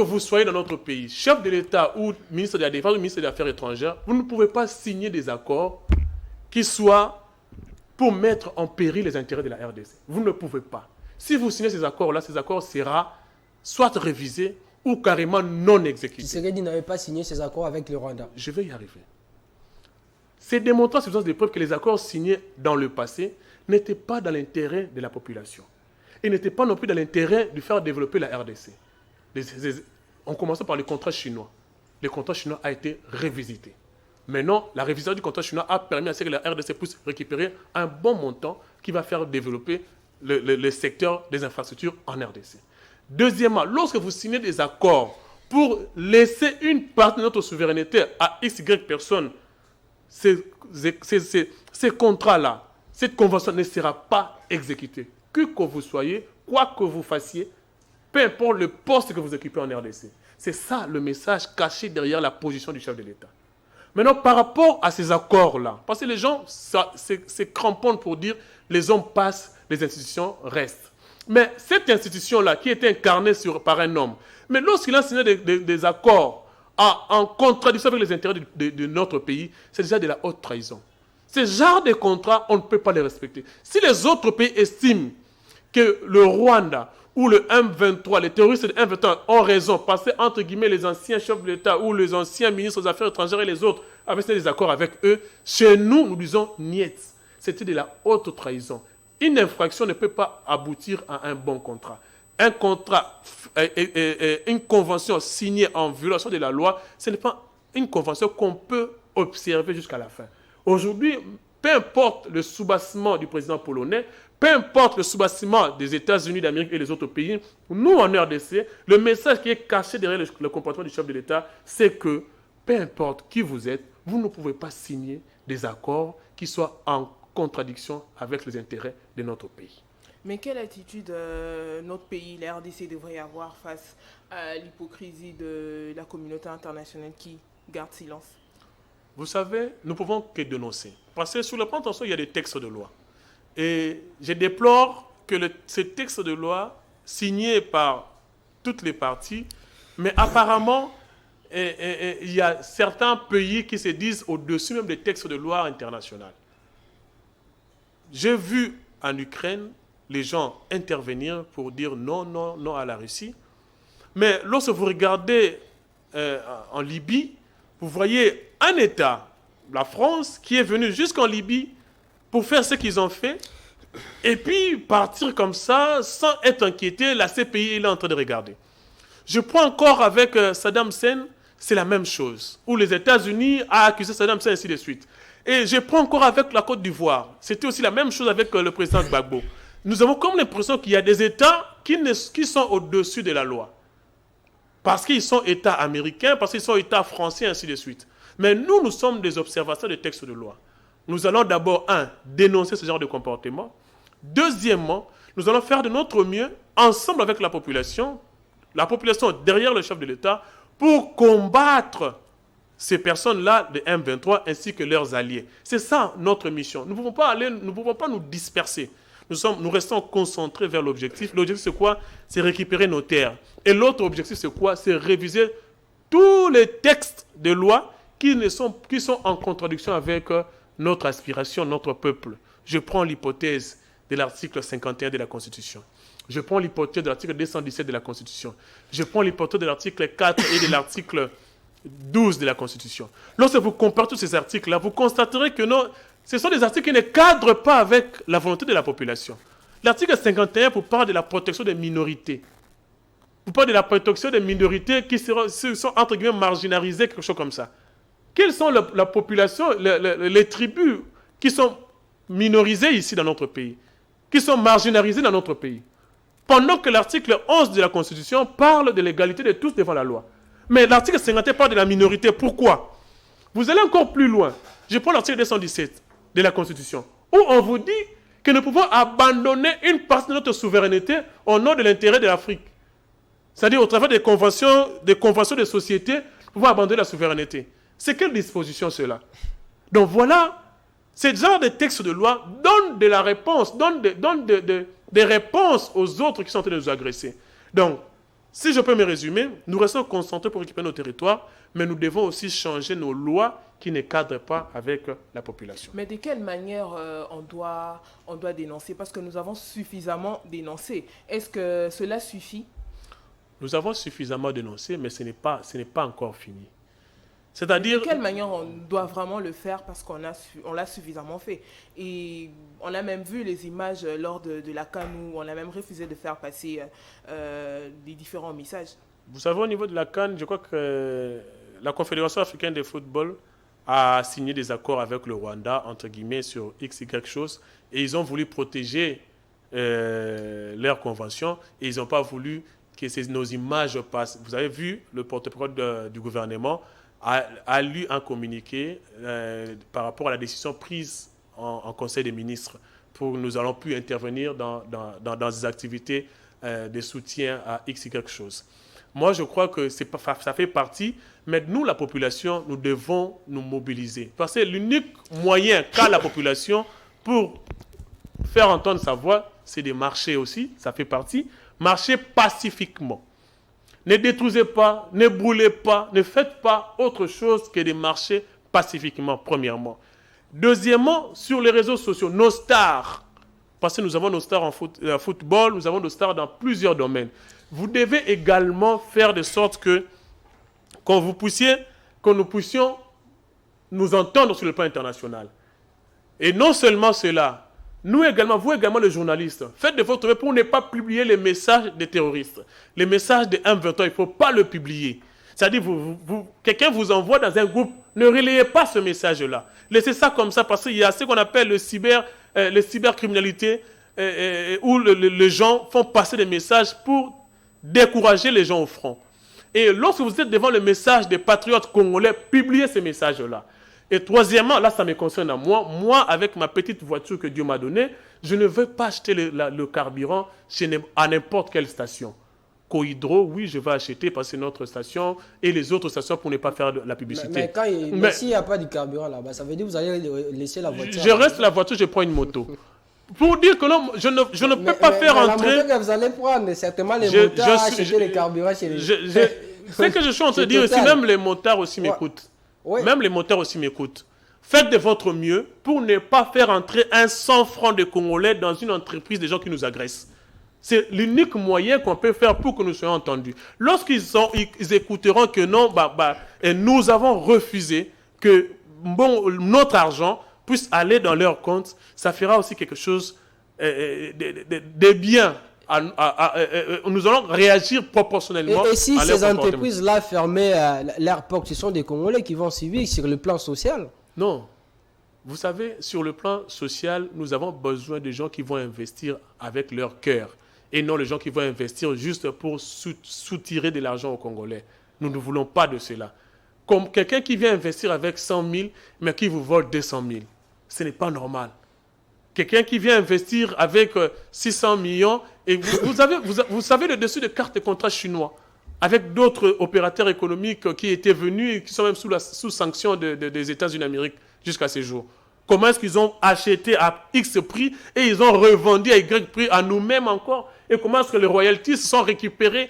vous soyez dans notre pays, chef de l'État ou ministre de la Défense ou ministre des Affaires étrangères, vous ne pouvez pas signer des accords qui soient pour mettre en péril les intérêts de la RDC. Vous ne pouvez pas. Si vous signez ces accords-là, ces accords seront soit révisés ou carrément non exécutés. Tshisekedi n'avait pas signé ces accords avec le Rwanda. Je vais y arriver. C'est démontrant sur des preuves que les accords signés dans le passé n'étaient pas dans l'intérêt de la population. Et n'étaient pas non plus dans l'intérêt de faire développer la RDC. On commençait par le contrat chinois. Le contrat chinois a été révisité. Maintenant, la révision du contrat chinois a permis à ce que la RDC puisse récupérer un bon montant qui va faire développer le secteur des infrastructures en RDC. Deuxièmement, lorsque vous signez des accords pour laisser une partie de notre souveraineté à XY personnes, ces contrats-là, cette convention ne sera pas exécutée. Que vous soyez, quoi que vous fassiez, peu importe le poste que vous occupez en RDC. C'est ça le message caché derrière la position du chef de l'État. Maintenant, par rapport à ces accords-là, parce que les gens se cramponnent pour dire les hommes passent, les institutions restent. Mais cette institution-là, qui était incarnée par un homme, mais lorsqu'il a signé des accords en contradiction avec les intérêts de notre pays, c'est déjà de la haute trahison. Ce genre de contrats, on ne peut pas les respecter. Si les autres pays estiment que le Rwanda ou le M23, les terroristes de M23 ont raison, parce que, entre guillemets, les anciens chefs de l'État ou les anciens ministres des Affaires étrangères et les autres avaient signé des accords avec eux, chez nous, nous disons niet. C'était de la haute trahison. Une infraction ne peut pas aboutir à un bon contrat. Un contrat, une convention signée en violation de la loi, ce n'est pas une convention qu'on peut observer jusqu'à la fin. Aujourd'hui, peu importe le soubassement du président polonais, peu importe le soubassement des États-Unis d'Amérique et les autres pays, nous en RDC, le message qui est caché derrière le comportement du chef de l'État, c'est que peu importe qui vous êtes, vous ne pouvez pas signer des accords qui soient en contradiction avec les intérêts de notre pays. Mais quelle attitude notre pays, la RDC, devrait avoir face à l'hypocrisie de la communauté internationale qui garde silence? Vous savez, nous ne pouvons que dénoncer. Parce que sur le plan tension, il y a des textes de loi. Et je déplore que ces textes de loi, signés par toutes les parties, mais apparemment, il y a certains pays qui se disent au-dessus même des textes de loi internationaux. J'ai vu en Ukraine les gens intervenir pour dire non, non, non à la Russie. Mais lorsque vous regardez en Libye, vous voyez un État, la France, qui est venu jusqu'en Libye pour faire ce qu'ils ont fait, et puis partir comme ça, sans être inquiété, la CPI est là en train de regarder. Je prends encore avec Saddam Hussein, c'est la même chose, où les États-Unis ont accusé Saddam Hussein, ainsi de suite. Et je prends encore avec la Côte d'Ivoire, c'était aussi la même chose avec le président Gbagbo. Nous avons comme l'impression qu'il y a des États qui sont au-dessus de la loi. Parce qu'ils sont États américains, parce qu'ils sont États français, ainsi de suite. Mais nous, nous sommes des observateurs des textes de loi. Nous allons d'abord, dénoncer ce genre de comportement. Deuxièmement, nous allons faire de notre mieux, ensemble avec la population derrière le chef de l'État, pour combattre ces personnes-là de M23 ainsi que leurs alliés. C'est ça notre mission. Nous ne pouvons pas nous disperser. Nous restons concentrés vers l'objectif. L'objectif, c'est quoi? C'est récupérer nos terres. Et l'autre objectif, c'est quoi? C'est réviser tous les textes de loi qui sont en contradiction avec notre aspiration, notre peuple. Je prends l'hypothèse de l'article 51 de la Constitution. Je prends l'hypothèse de l'article 217 de la Constitution. Je prends l'hypothèse de l'article 4 et de l'article 12 de la Constitution. Lorsque vous comparez tous ces articles-là, vous constaterez que non, ce sont des articles qui ne cadrent pas avec la volonté de la population. L'article 51 vous parle de la protection des minorités. Vous parlez de la protection des minorités qui sont entre guillemets marginalisées, quelque chose comme ça. Quelles sont la population, les tribus qui sont minorisées ici dans notre pays, qui sont marginalisées dans notre pays? Pendant que l'article 11 de la Constitution parle de l'égalité de tous devant la loi. Mais l'article 51 parle de la minorité. Pourquoi? Vous allez encore plus loin. Je prends l'article 217 de la Constitution, où on vous dit que nous pouvons abandonner une partie de notre souveraineté au nom de l'intérêt de l'Afrique. C'est-à-dire au travers des conventions de société, nous pouvons abandonner la souveraineté. C'est quelle disposition cela? Donc voilà Ce genre de texte de loi donne de la réponse, donne des réponses aux autres qui sont en train de nous agresser. Donc, si je peux me résumer, nous restons concentrés pour récupérer nos territoires, mais nous devons aussi changer nos lois qui ne cadrent pas avec la population. Mais de quelle manière on doit dénoncer? Parce que nous avons suffisamment dénoncé. Est-ce que cela suffit? Nous avons suffisamment dénoncé, mais ce n'est pas encore fini. C'est-à-dire... De quelle manière on doit vraiment le faire parce qu'on l'a suffisamment fait? Et on a même vu les images lors de la CAN où on a même refusé de faire passer des différents messages. Vous savez, au niveau de la CAN, je crois que la Confédération africaine de football a signé des accords avec le Rwanda, entre guillemets, sur X, Y chose, et ils ont voulu protéger leur convention, et ils n'ont pas voulu que nos images passent. Vous avez vu, le porte-parole du gouvernement a lu un communiqué par rapport à la décision prise en Conseil des ministres pour que nous allons pu intervenir dans des activités de soutien à X, Y chose. Moi, je crois que ça fait partie, mais nous, la population, nous devons nous mobiliser. Parce que l'unique moyen qu'a la population pour faire entendre sa voix, c'est de marcher aussi, ça fait partie, marcher pacifiquement. Ne détruisez pas, ne brûlez pas, ne faites pas autre chose que de marcher pacifiquement, premièrement. Deuxièmement, sur les réseaux sociaux, nos stars, parce que nous avons nos stars en football, nous avons nos stars dans plusieurs domaines. Vous devez également faire de sorte que nous puissions nous entendre sur le plan international. Et non seulement cela, vous également les journalistes, faites de votre mieux pour ne pas publier les messages des terroristes. Les messages de M23, il ne faut pas le publier. C'est-à-dire, quelqu'un vous envoie dans un groupe, ne relayez pas ce message-là. Laissez ça comme ça, parce qu'il y a ce qu'on appelle le cybercriminalité, où les gens font passer des messages pour décourager les gens au front. Et lorsque vous êtes devant le message des patriotes congolais, publiez ces messages-là. Et troisièmement, là ça me concerne à moi avec ma petite voiture que Dieu m'a donnée, je ne veux pas acheter le carburant à n'importe quelle station. Cohydro, oui, je vais acheter parce que c'est notre station et les autres stations pour ne pas faire de la publicité. Mais s'il n'y a pas de carburant là-bas, ça veut dire que vous allez laisser la voiture. Je reste la voiture, je prends une moto. Pour dire que non, je ne peux pas faire entrer... La moto que vous allez prendre, certainement les motards acheter les carburants chez les... Ce que je suis en train de dire aussi, même les motards aussi m'écoutent. Oui. Même les motards aussi m'écoutent. Faites de votre mieux pour ne pas faire entrer un 100 francs de Congolais dans une entreprise des gens qui nous agressent. C'est l'unique moyen qu'on peut faire pour que nous soyons entendus. Lorsqu'ils écouteront que non, et nous avons refusé que notre argent puisse aller dans leur compte, ça fera aussi quelque chose de bien. Nous allons réagir proportionnellement. Et si ces entreprises-là fermaient leurs portes, ce sont des Congolais qui vont suivre sur le plan social? Non. Vous savez, sur le plan social, nous avons besoin de gens qui vont investir avec leur cœur et non les gens qui vont investir juste pour soutirer de l'argent aux Congolais. Nous ne voulons pas de cela. Comme quelqu'un qui vient investir avec 100 000, mais qui vous vole 200 000. Ce n'est pas normal. Quelqu'un qui vient investir avec 600 millions, et vous savez le dessus de cartes de contrat chinois, avec d'autres opérateurs économiques qui étaient venus et qui sont même sous sanction des États-Unis d'Amérique jusqu'à ce jour. Comment est-ce qu'ils ont acheté à X prix et ils ont revendu à Y prix à nous-mêmes encore? Et comment est-ce que les royalties sont récupérées?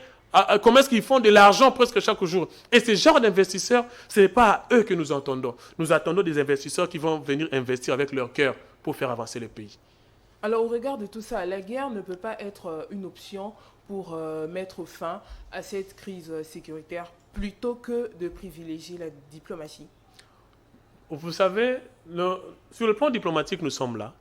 Comment est-ce qu'ils font de l'argent presque chaque jour? Et ce genre d'investisseurs, ce n'est pas à eux que nous attendons. Nous attendons des investisseurs qui vont venir investir avec leur cœur pour faire avancer le pays. Alors, au regard de tout ça, la guerre ne peut pas être une option pour mettre fin à cette crise sécuritaire plutôt que de privilégier la diplomatie? Vous savez, sur le plan diplomatique, nous sommes là.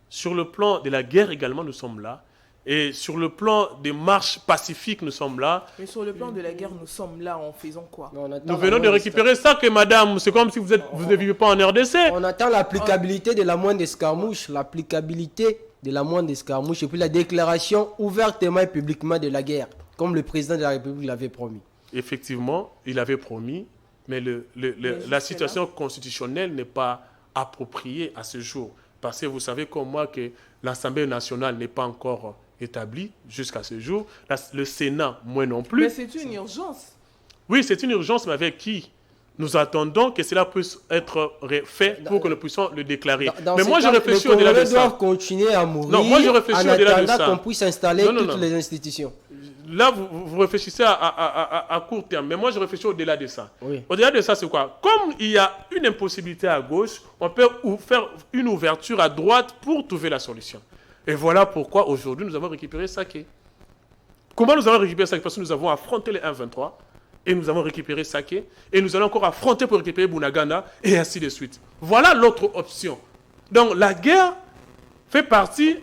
Sur le plan de la guerre également, nous sommes là. Et sur le plan des marches pacifiques, nous sommes là. Mais sur le plan de la guerre, nous sommes là en faisant quoi? Nous venons de récupérer ça que madame, c'est comme si vous ne vivez pas en RDC. On attend l'applicabilité de la moindre escarmouche, l'applicabilité de la moindre escarmouche et puis la déclaration ouvertement et publiquement de la guerre, comme le président de la République l'avait promis. Effectivement, il avait promis, mais la situation constitutionnelle n'est pas appropriée à ce jour. Parce que vous savez comme moi que l'Assemblée nationale n'est pas encore établie jusqu'à ce jour. Le Sénat, moi non plus. Mais c'est une urgence. Oui, c'est une urgence, mais avec qui? Nous attendons que cela puisse être fait pour que nous puissions le déclarer. Mais moi, je réfléchis au-delà de ça. Les Congolais doivent continuer à mourir non, moi, je réfléchis en au-delà de ça. attendant qu'on puisse installer toutes les institutions. Là, vous réfléchissez à court terme, mais moi, je réfléchis au-delà de ça. Oui. Au-delà de ça, c'est quoi? Comme il y a une impossibilité à gauche, on peut faire une ouverture à droite pour trouver la solution. Et voilà pourquoi, aujourd'hui, nous avons récupéré Saké. Comment nous avons récupéré Saké? Parce que nous avons affronté les 1-23, et nous avons récupéré Saké, et nous allons encore affronter pour récupérer Bunagana, et ainsi de suite. Voilà l'autre option. Donc, la guerre fait partie...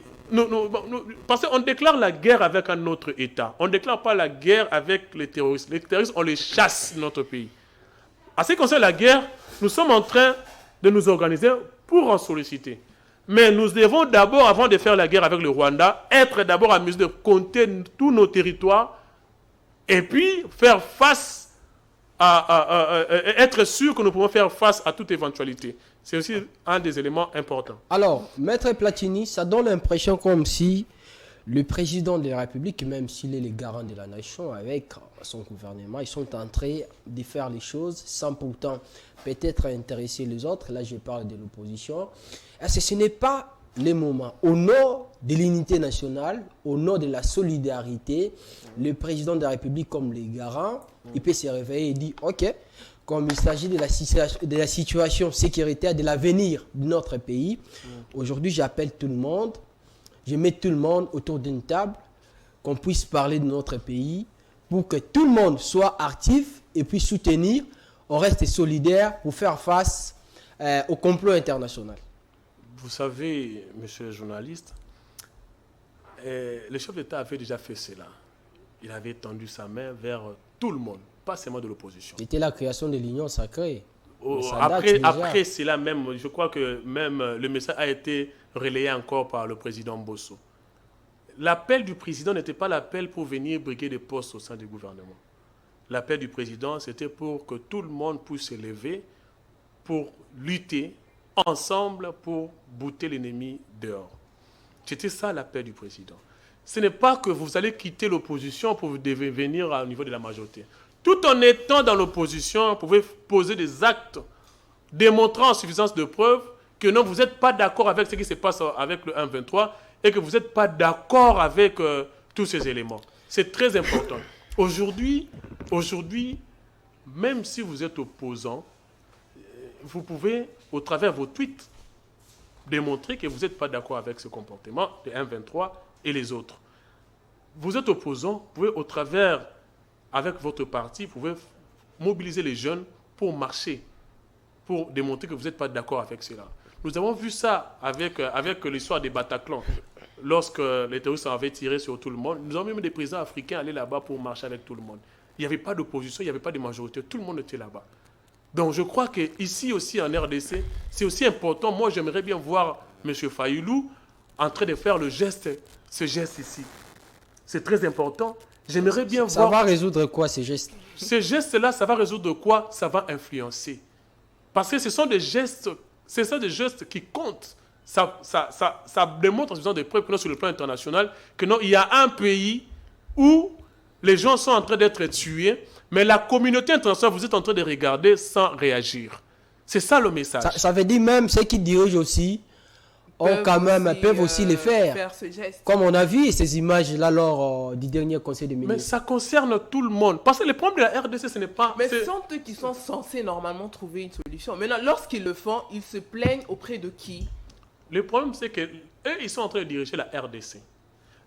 parce qu'on déclare la guerre avec un autre État. On ne déclare pas la guerre avec les terroristes. Les terroristes, on les chasse de notre pays. En ce qui concerne la guerre, nous sommes en train de nous organiser pour en solliciter. Mais nous devons d'abord, avant de faire la guerre avec le Rwanda, être d'abord en mesure de compter tous nos territoires et puis faire face être sûr que nous pouvons faire face à toute éventualité. C'est aussi un des éléments importants. Alors, Maître Platini, ça donne l'impression comme si le président de la République, même s'il est le garant de la nation, avec son gouvernement, ils sont en train de faire les choses sans pourtant peut-être intéresser les autres. Là, je parle de l'opposition. Est-ce que ce n'est pas le moment, au nom de l'unité nationale, au nom de la solidarité, le président de la République comme les garants, il peut se réveiller et dire « Ok ». Comme il s'agit de la situation sécuritaire, de l'avenir de notre pays, aujourd'hui j'appelle tout le monde, je mets tout le monde autour d'une table, qu'on puisse parler de notre pays, pour que tout le monde soit actif et puisse soutenir, on reste solidaire pour faire face au complot international. Vous savez, monsieur le journaliste, le chef d'État avait déjà fait cela. Il avait tendu sa main vers tout le monde, pas seulement de l'opposition. C'était la création de l'Union sacrée. Après cela même, je crois que même le message a été relayé encore par le président Bosso. L'appel du président n'était pas l'appel pour venir briguer des postes au sein du gouvernement. L'appel du président, c'était pour que tout le monde puisse s'élever pour lutter ensemble pour bouter l'ennemi dehors. C'était ça l'appel du président. Ce n'est pas que vous allez quitter l'opposition pour devenir au niveau de la majorité. Tout en étant dans l'opposition, vous pouvez poser des actes démontrant en suffisance de preuves que non, vous n'êtes pas d'accord avec ce qui se passe avec le 1-23 et que vous n'êtes pas d'accord avec tous ces éléments. C'est très important. Aujourd'hui, même si vous êtes opposant, vous pouvez, au travers de vos tweets, démontrer que vous n'êtes pas d'accord avec ce comportement de 1-23 et les autres. Vous êtes opposant, vous pouvez, au travers, avec votre parti, vous pouvez mobiliser les jeunes pour marcher, pour démontrer que vous n'êtes pas d'accord avec cela. Nous avons vu ça avec l'histoire des Bataclan. Lorsque les terroristes avaient tiré sur tout le monde, nous avons même des présidents africains aller là-bas pour marcher avec tout le monde. Il n'y avait pas d'opposition, il n'y avait pas de majorité, tout le monde était là-bas. Donc je crois qu'ici aussi en RDC, c'est aussi important. Moi, j'aimerais bien voir M. Fayoulou en train de faire ce geste ici. C'est très important. J'aimerais bien voir... Ça va résoudre quoi, ces gestes? Ces gestes-là, ça va résoudre quoi? Ça va influencer. Parce que ce sont des gestes qui comptent. Ça démontre en faisant des preuves que non, sur le plan international, que non, il y a un pays où les gens sont en train d'être tués, mais la communauté internationale, vous êtes en train de regarder sans réagir. C'est ça le message. Ça veut dire même ceux qui dirigent aussi peuvent aussi les faire ce geste. Comme on a vu ces images-là lors du dernier conseil des ministres. Mais ça concerne tout le monde. Parce que le problème de la RDC, ce n'est pas... Mais ce sont eux qui sont censés normalement trouver une solution. Maintenant, lorsqu'ils le font, ils se plaignent auprès de qui? Le problème, c'est qu'eux, ils sont en train de diriger la RDC.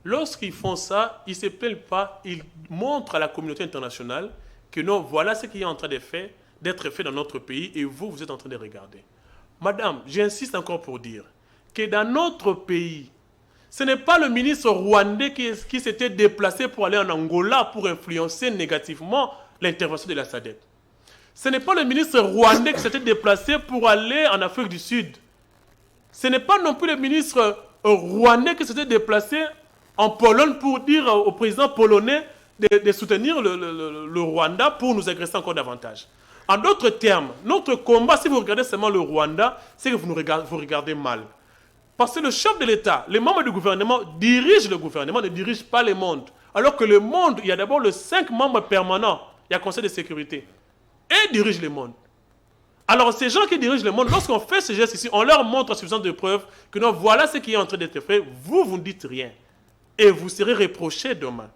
Lorsqu'ils font ça, ils ne se plaignent pas. Ils montrent à la communauté internationale que non, voilà ce qui est en train d'être fait dans notre pays et vous, vous êtes en train de regarder. Madame, j'insiste encore pour dire que dans notre pays, ce n'est pas le ministre rwandais qui s'était déplacé pour aller en Angola pour influencer négativement l'intervention de la SADC. Ce n'est pas le ministre rwandais qui s'était déplacé pour aller en Afrique du Sud. Ce n'est pas non plus le ministre rwandais qui s'était déplacé en Pologne pour dire au président polonais de soutenir le Rwanda pour nous agresser encore davantage. En d'autres termes, notre combat, si vous regardez seulement le Rwanda, c'est que vous regardez mal. Parce que le chef de l'État, les membres du gouvernement dirigent le gouvernement, ne dirigent pas le monde. Alors que le monde, il y a d'abord les 5 membres permanents, il y a le Conseil de sécurité, et dirige le monde. Alors, ces gens qui dirigent le monde, lorsqu'on fait ce geste ici, on leur montre suffisamment de preuves que non, voilà ce qui est en train d'être fait. Vous ne dites rien. Et vous serez reproché demain.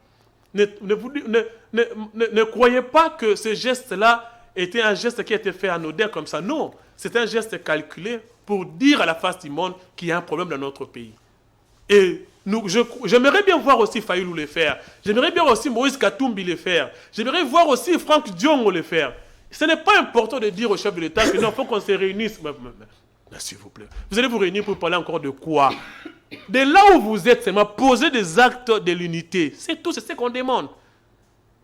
Ne croyez pas que ce geste-là était un geste qui a été fait anodin comme ça. Non, c'est un geste calculé pour dire à la face du monde qu'il y a un problème dans notre pays. Et j'aimerais bien voir aussi Fayulu le faire. J'aimerais bien aussi Moïse Katumbi le faire. J'aimerais voir aussi Franck Diongo le faire. Ce n'est pas important de dire au chef de l'État que non, il faut qu'on se réunisse. Mais s'il vous plaît, vous allez vous réunir pour parler encore de quoi? De là où vous êtes, c'est poser des actes de l'unité. C'est tout, c'est ce qu'on demande.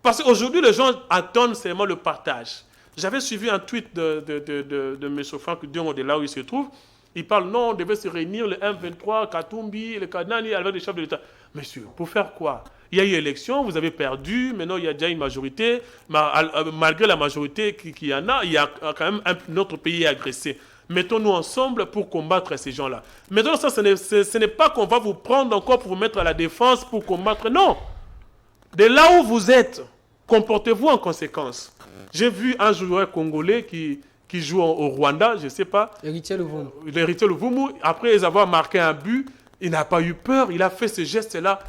Parce qu'aujourd'hui, les gens attendent seulement le partage. J'avais suivi un tweet de M. Franck Diongo de là où il se trouve. Il parle, non, on devait se réunir le M23, Katumbi, le Kanani, avec les chefs de l'État. Monsieur, pour faire quoi? Il y a eu élection, vous avez perdu, maintenant il y a déjà une majorité. Malgré la majorité qu'il y en a, il y a quand même notre pays agressé. Mettons-nous ensemble pour combattre ces gens-là. Maintenant, ça, ce n'est pas qu'on va vous prendre encore pour vous mettre à la défense, pour combattre. Non. De là où vous êtes, comportez-vous en conséquence. J'ai vu un joueur congolais qui joue au Rwanda, je ne sais pas. Héritier Luvumu. L'héritier Luvumu, après avoir marqué un but, il n'a pas eu peur, il a fait ce geste-là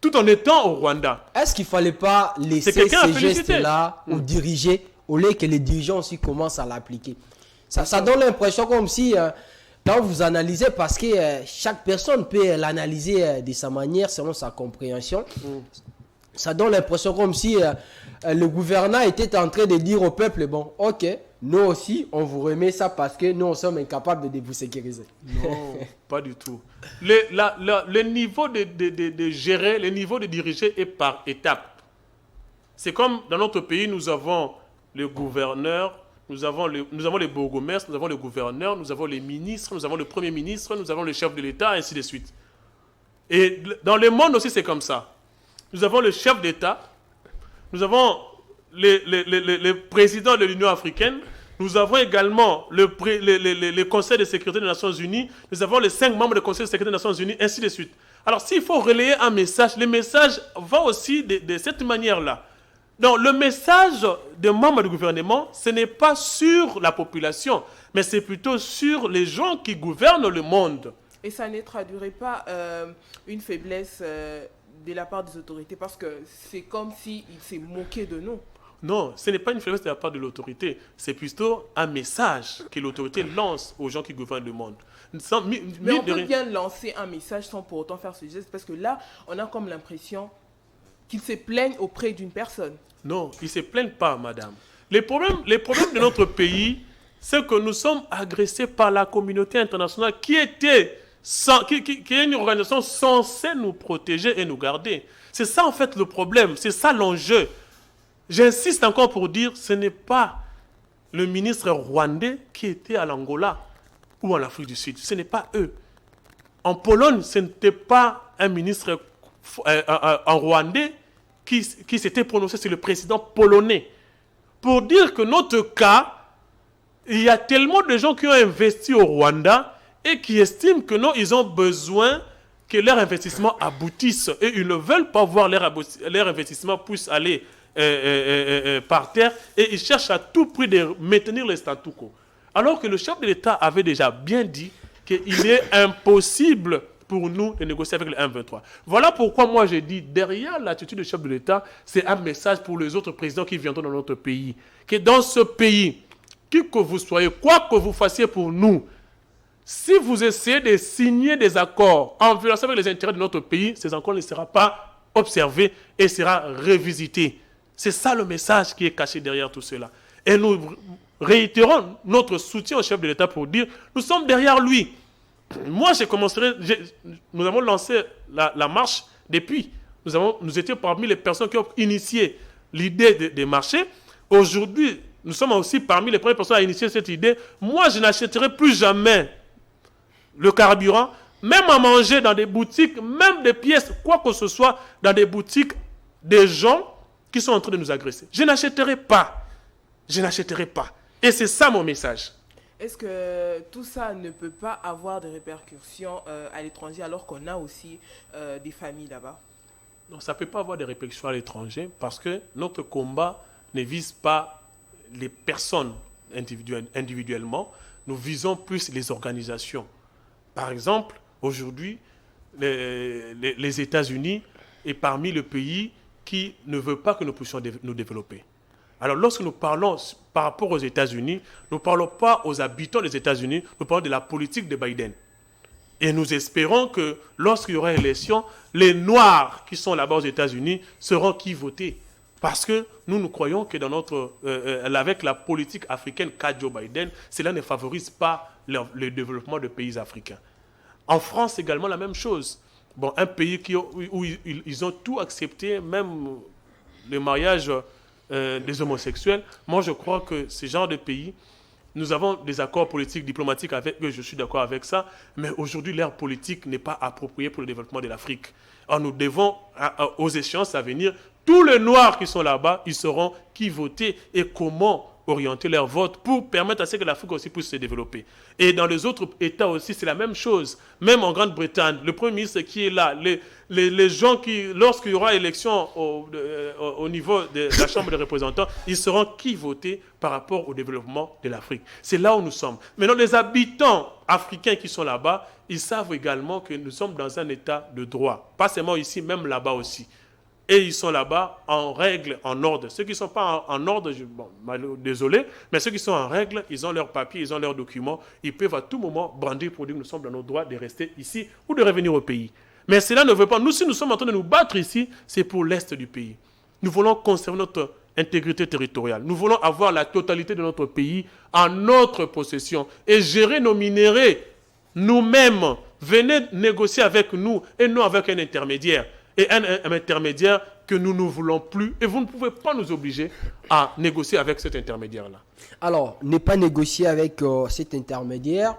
tout en étant au Rwanda. Est-ce qu'il ne fallait pas laisser ces gestes-là aux dirigeants, au lieu que les dirigeants aussi commencent à l'appliquer? Ça donne l'impression comme si, quand vous analysez, parce que chaque personne peut l'analyser de sa manière, selon sa compréhension, ça donne l'impression comme si le gouvernement était en train de dire au peuple, bon, ok, nous aussi, on vous remet ça parce que nous, sommes incapables de vous sécuriser. Non, pas du tout. Le niveau de gérer, le niveau de diriger est par étapes. C'est comme dans notre pays, nous avons le gouverneur, nous avons les bourgmestres, nous avons le gouverneur, nous avons les ministres, nous avons le premier ministre, nous avons le chef de l'État, ainsi de suite. Et dans le monde aussi, c'est comme ça. Nous avons le chef d'État, nous avons le président de l'Union africaine, nous avons également le Conseil de sécurité des Nations Unies, nous avons les 5 membres du Conseil de sécurité des Nations Unies, ainsi de suite. Alors, s'il faut relayer un message, le message va aussi de cette manière-là. Donc, le message des membres du gouvernement, ce n'est pas sur la population, mais c'est plutôt sur les gens qui gouvernent le monde. Et ça ne traduirait pas une faiblesse de la part des autorités, parce que c'est comme s'ils s'est moqué de nous. Non, ce n'est pas une faiblesse de la part de l'autorité, c'est plutôt un message que l'autorité lance aux gens qui gouvernent le monde. Mais on peut bien lancer un message sans pour autant faire ce geste, parce que là, on a comme l'impression qu'ils se plaignent auprès d'une personne. Non, ils ne se plaignent pas, madame. Les problèmes de notre pays, c'est que nous sommes agressés par la communauté internationale qui est une organisation censée nous protéger et nous garder. C'est ça en fait le problème, c'est ça l'enjeu. J'insiste encore pour dire, ce n'est pas le ministre rwandais qui était à l'Angola ou en Afrique du Sud. Ce n'est pas eux. En Pologne, ce n'était pas un ministre en rwandais qui s'était prononcé sur le président polonais. Pour dire que notre cas, il y a tellement de gens qui ont investi au Rwanda et qui estiment que non, ils ont besoin que leur investissement aboutisse. Et ils ne veulent pas voir leur investissement puisse aller par terre. Et ils cherchent à tout prix de maintenir le statu quo. Alors que le chef de l'État avait déjà bien dit qu'il est impossible pour nous de négocier avec le 1-23. Voilà pourquoi moi j'ai dit, derrière l'attitude du chef de l'État, c'est un message pour les autres présidents qui viendront dans notre pays. Que dans ce pays, qui que vous soyez, quoi que vous fassiez pour nous, si vous essayez de signer des accords en violation avec les intérêts de notre pays, ces accords ne seront pas observés et sera revisité. C'est ça le message qui est caché derrière tout cela. Et nous réitérons notre soutien au chef de l'État pour dire, nous sommes derrière lui. Moi, nous avons lancé la marche depuis. Nous étions parmi les personnes qui ont initié l'idée de marcher. Aujourd'hui, nous sommes aussi parmi les premières personnes à initier cette idée. Moi, je n'achèterai plus jamais le carburant, même à manger dans des boutiques, même des pièces, quoi que ce soit, dans des boutiques des gens qui sont en train de nous agresser. Je n'achèterai pas. Je n'achèterai pas. Et c'est ça mon message. Est-ce que tout ça ne peut pas avoir des répercussions à l'étranger alors qu'on a aussi des familles là-bas? Non, ça ne peut pas avoir des répercussions à l'étranger parce que notre combat ne vise pas les personnes. individuellement, nous visons plus les organisations. Par exemple, aujourd'hui, les États-Unis est parmi les pays qui ne veulent pas que nous puissions nous développer. Alors, lorsque nous parlons par rapport aux États-Unis, nous ne parlons pas aux habitants des États-Unis, nous parlons de la politique de Biden. Et nous espérons que lorsqu'il y aura élection, les Noirs qui sont là-bas aux États-Unis seront qui voter. Parce que nous croyons que avec la politique africaine qu'a Joe Biden, cela ne favorise pas le développement de pays africains. En France également la même chose. Bon, un pays où ils ont tout accepté, même le mariage des homosexuels. Moi, je crois que ce genre de pays, nous avons des accords politiques, diplomatiques avec eux, je suis d'accord avec ça, mais aujourd'hui, l'ère politique n'est pas appropriée pour le développement de l'Afrique. Alors, nous devons, aux échéances à venir, tous les Noirs qui sont là-bas, ils sauront qui voter et comment orienter leur vote pour permettre à ce que l'Afrique aussi puisse se développer. Et dans les autres États aussi, c'est la même chose. Même en Grande-Bretagne, le Premier ministre qui est là, les gens qui, lorsqu'il y aura élection au niveau de la Chambre des représentants, ils sauront qui voter par rapport au développement de l'Afrique. C'est là où nous sommes. Maintenant, les habitants africains qui sont là-bas, ils savent également que nous sommes dans un état de droit. Pas seulement ici, même là-bas aussi. Et ils sont là-bas en règle, en ordre. Ceux qui ne sont pas en ordre, désolé, mais ceux qui sont en règle, ils ont leurs papiers, ils ont leurs documents. Ils peuvent à tout moment brandir pour dire que nous sommes dans nos droits de rester ici ou de revenir au pays. Mais cela ne veut pas. Nous, si nous sommes en train de nous battre ici, c'est pour l'Est du pays. Nous voulons conserver notre intégrité territoriale. Nous voulons avoir la totalité de notre pays en notre possession et gérer nos minéraux nous-mêmes. Venez négocier avec nous et non avec un intermédiaire. Et un intermédiaire que nous ne voulons plus. Et vous ne pouvez pas nous obliger à négocier avec cet intermédiaire-là. Alors, ne pas négocier avec cet intermédiaire.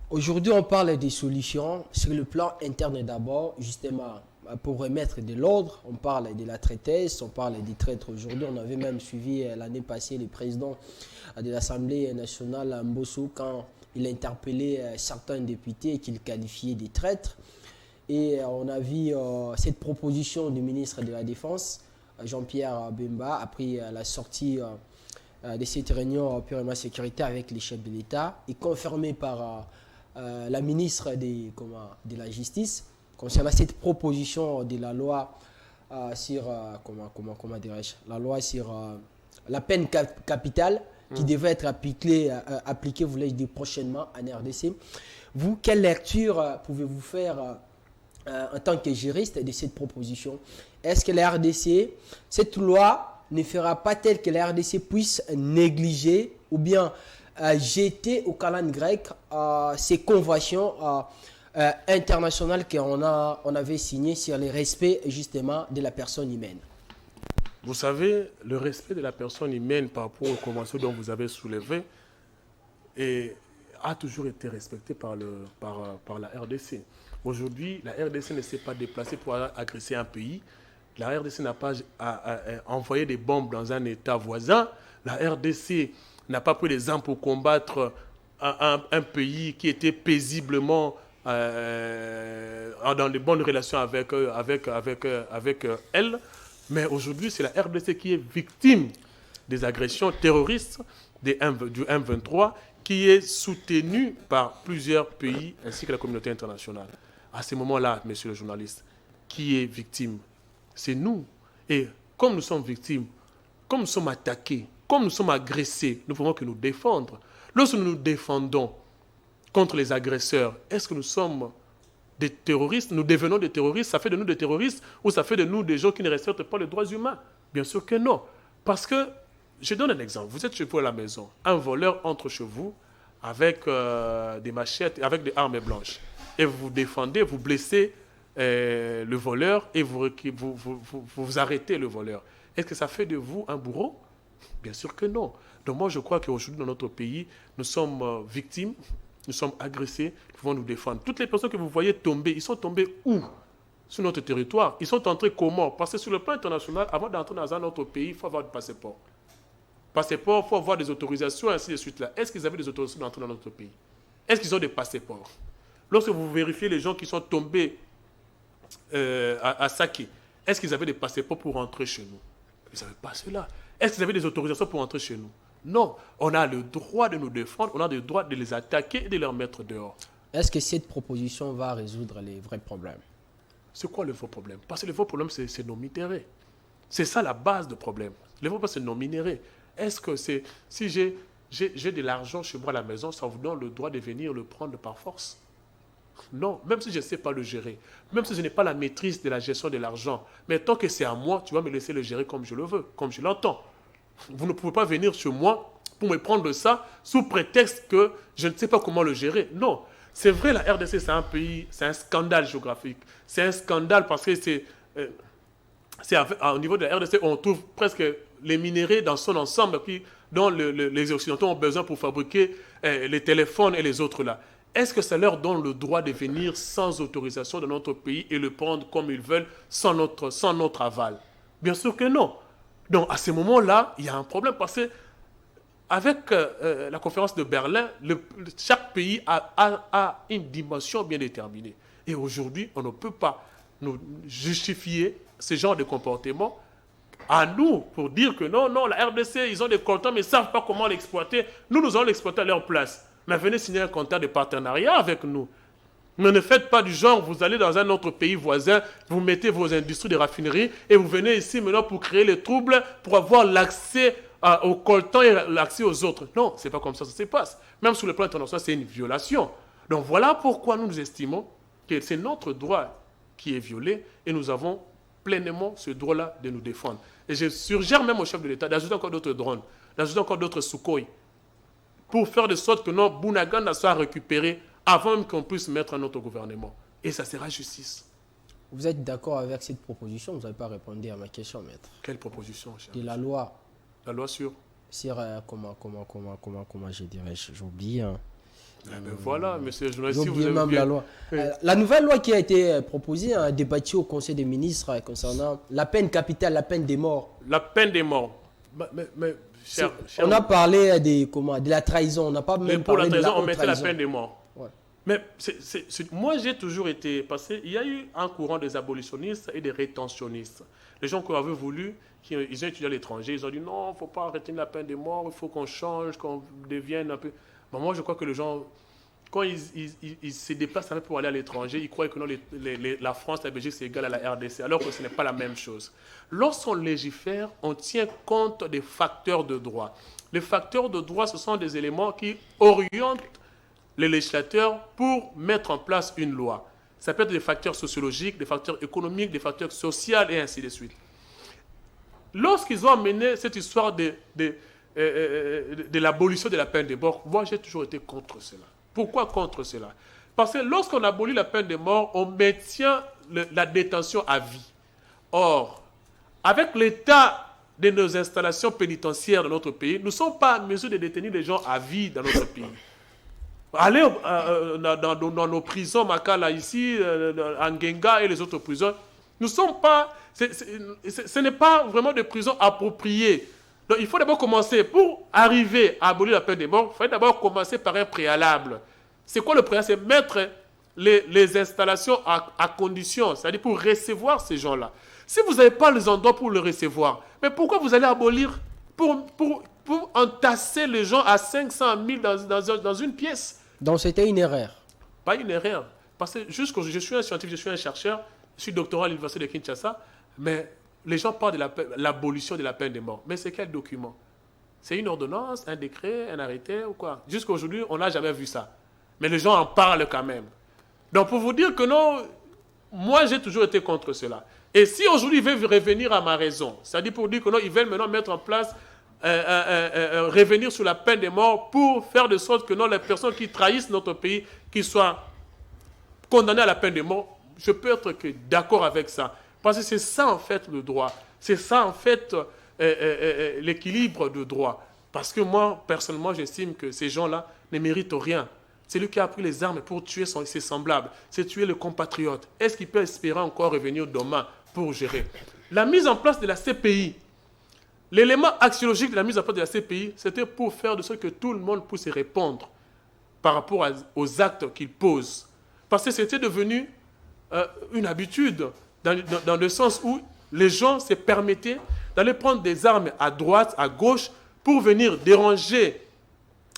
Aujourd'hui, on parle des solutions sur le plan interne d'abord, justement, pour remettre de l'ordre. On parle de la traîtresse, on parle des traîtres aujourd'hui. On avait même suivi l'année passée le président de l'Assemblée nationale, Mbosso, quand il interpellait certains députés et qu'il qualifiait de traîtres. Et on a vu cette proposition du ministre de la Défense, Jean-Pierre Bemba, après la sortie de cette réunion purement sécuritaire avec les chefs de l'État, et confirmée par la ministre de la Justice, concernant cette proposition de la loi sur, la loi sur la peine capitale, qui devrait être appliquée, voulais-je dire, prochainement en RDC. Vous, quelle lecture pouvez-vous faire en tant que juriste de cette proposition? Est-ce que la RDC, cette loi ne fera pas telle que la RDC puisse négliger ou bien jeter au calendrier grec ces conventions internationales qu'on avait signées sur le respect justement de la personne humaine? Vous savez, le respect de la personne humaine par rapport aux conventions dont vous avez soulevé a toujours été respecté par la RDC. Aujourd'hui, la RDC ne s'est pas déplacée pour agresser un pays. La RDC n'a pas envoyé des bombes dans un État voisin. La RDC n'a pas pris des armes pour combattre un pays qui était paisiblement dans de bonnes relations avec elle. Mais aujourd'hui, c'est la RDC qui est victime des agressions terroristes du M23, qui est soutenue par plusieurs pays ainsi que la communauté internationale. À ce moment-là, monsieur le journaliste, qui est victime? C'est nous. Et comme nous sommes victimes, comme nous sommes attaqués, comme nous sommes agressés, nous pouvons que nous défendre. Lorsque nous nous défendons contre les agresseurs, est-ce que nous sommes des terroristes? Nous devenons des terroristes? Ça fait de nous des terroristes ou ça fait de nous des gens qui ne respectent pas les droits humains? Bien sûr que non. Parce que, je donne un exemple. Vous êtes chez vous à la maison. Un voleur entre chez vous avec des machettes, avec des armes blanches. Et vous vous défendez, vous blessez le voleur et vous arrêtez le voleur. Est-ce que ça fait de vous un bourreau? Bien sûr que non. Donc moi, je crois qu'aujourd'hui, dans notre pays, nous sommes victimes, nous sommes agressés, nous pouvons nous défendre. Toutes les personnes que vous voyez tomber, ils sont tombés où? Sur notre territoire. Ils sont entrés comment? Parce que sur le plan international, avant d'entrer dans un autre pays, il faut avoir du passeport. Passeport, il faut avoir des autorisations, ainsi de suite. Là. Est-ce qu'ils avaient des autorisations d'entrer dans notre pays? Est-ce qu'ils ont des passeports? Lorsque vous vérifiez les gens qui sont tombés à Saké, est-ce qu'ils avaient des passeports pour rentrer chez nous? Ils n'avaient pas cela. Est-ce qu'ils avaient des autorisations pour entrer chez nous? Non, on a le droit de nous défendre, on a le droit de les attaquer et de les mettre dehors. Est-ce que cette proposition va résoudre les vrais problèmes? C'est quoi le faux problème? Parce que le faux problème, c'est nos minéraux. C'est ça la base du problème. Le faux problème, c'est nos minéraux. Est-ce que c'est... Si j'ai de l'argent chez moi à la maison, ça vous donne le droit de venir le prendre par force? Non, même si je ne sais pas le gérer, même si je n'ai pas la maîtrise de la gestion de l'argent, mais tant que c'est à moi, tu vas me laisser le gérer comme je le veux, comme je l'entends. Vous ne pouvez pas venir chez moi pour me prendre ça sous prétexte que je ne sais pas comment le gérer. Non. C'est vrai, la RDC, c'est un pays, c'est un scandale géographique. C'est un scandale parce que au niveau de la RDC, on trouve presque les minéraux dans son ensemble dont les Occidentaux ont besoin pour fabriquer les téléphones et les autres là. Est-ce que ça leur donne le droit de venir sans autorisation dans notre pays et le prendre comme ils veulent sans notre aval? Bien sûr que non. Donc à ce moment-là, il y a un problème parce que avec la conférence de Berlin, chaque pays a une dimension bien déterminée. Et aujourd'hui, on ne peut pas nous justifier ce genre de comportement à nous pour dire que non, la RDC, ils ont des contrats, mais ils ne savent pas comment l'exploiter. Nous allons l'exploiter à leur place. Mais venez signer un contrat de partenariat avec nous. Mais ne faites pas du genre, vous allez dans un autre pays voisin, vous mettez vos industries de raffinerie et vous venez ici maintenant pour créer les troubles, pour avoir l'accès au coltan et l'accès aux autres. Non, ce n'est pas comme ça que ça se passe. Même sur le plan international, c'est une violation. Donc voilà pourquoi nous estimons que c'est notre droit qui est violé et nous avons pleinement ce droit-là de nous défendre. Et je suggère même au chef de l'État d'ajouter encore d'autres drones, d'ajouter encore d'autres Sukhoi, pour faire de sorte que notre Bounaganda soit récupéré avant même qu'on puisse mettre un autre gouvernement. Et ça sera justice. Vous êtes d'accord avec cette proposition? Vous n'avez pas répondu à ma question, maître. Quelle proposition, cher? De la loi. La loi sur comment je dirais, j'oublie. Hein. Voilà, monsieur le journaliste, J'ai oublié même la loi. La nouvelle loi qui a été proposée, débattue au Conseil des ministres concernant la peine capitale, la peine des morts. La peine des morts. Mais cher, on a parlé de la trahison, on n'a pas même pour parlé la trahison, de la on mettait la peine des morts. Ouais. Mais moi, j'ai toujours été passé. Il y a eu un courant des abolitionnistes et des rétentionnistes. Les gens qui avaient voulu, ils ont étudié à l'étranger, ils ont dit non, il ne faut pas arrêter la peine de mort, il faut qu'on change, qu'on devienne un peu... Bon, moi, je crois que les gens, quand ils se déplacent pour aller à l'étranger, ils croient que non, la France, la Belgique, c'est égal à la RDC, alors que ce n'est pas la même chose. Lorsqu'on légifère, on tient compte des facteurs de droit. Les facteurs de droit, ce sont des éléments qui orientent les législateurs pour mettre en place une loi. Ça peut être des facteurs sociologiques, des facteurs économiques, des facteurs sociaux et ainsi de suite. Lorsqu'ils ont amené cette histoire de l'abolition de la peine de mort, moi j'ai toujours été contre cela. Pourquoi contre cela? Parce que lorsqu'on abolit la peine de mort, on maintient la détention à vie. Or, avec l'état de nos installations pénitentiaires dans notre pays, nous ne sommes pas en mesure de détenir les gens à vie dans notre pays. Allez dans nos prisons, Makala ici, en Genga et les autres prisons, nous sommes pas, ce n'est pas vraiment des prisons appropriées. Donc il faut d'abord commencer, pour arriver à abolir la peine de mort, il faut d'abord commencer par un préalable. C'est quoi le préalable? C'est mettre les installations à condition, c'est-à-dire pour recevoir ces gens-là. Si vous n'avez pas les endroits pour le recevoir, mais pourquoi vous allez abolir pour entasser les gens à 500 000 dans une pièce? Donc c'était une erreur. Pas une erreur. Parce que jusqu'aujourd'hui, je suis un scientifique, je suis un chercheur, je suis doctorat à l'université de Kinshasa, mais les gens parlent de l'abolition de la peine de mort. Mais c'est quel document? C'est une ordonnance, un décret, un arrêté ou quoi? Jusqu'aujourd'hui, on n'a jamais vu ça. Mais les gens en parlent quand même. Donc pour vous dire que non, moi j'ai toujours été contre cela. Et si aujourd'hui ils veulent revenir à ma raison, c'est-à-dire pour dire que non, ils veulent maintenant mettre en place revenir sur la peine de mort pour faire de sorte que non, les personnes qui trahissent notre pays, qui soient condamnées à la peine de mort, je peux être que d'accord avec ça. Parce que c'est ça en fait le droit. C'est ça en fait l'équilibre de droit. Parce que moi, personnellement, j'estime que ces gens-là ne méritent rien. C'est lui qui a pris les armes pour tuer ses semblables, c'est tuer le compatriote. Est-ce qu'il peut espérer encore revenir demain pour gérer? La mise en place de la CPI, l'élément axiologique de la mise en place de la CPI, c'était pour faire de sorte que tout le monde puisse répondre par rapport aux actes qu'il pose. Parce que c'était devenu une habitude, dans le sens où les gens se permettaient d'aller prendre des armes à droite, à gauche, pour venir déranger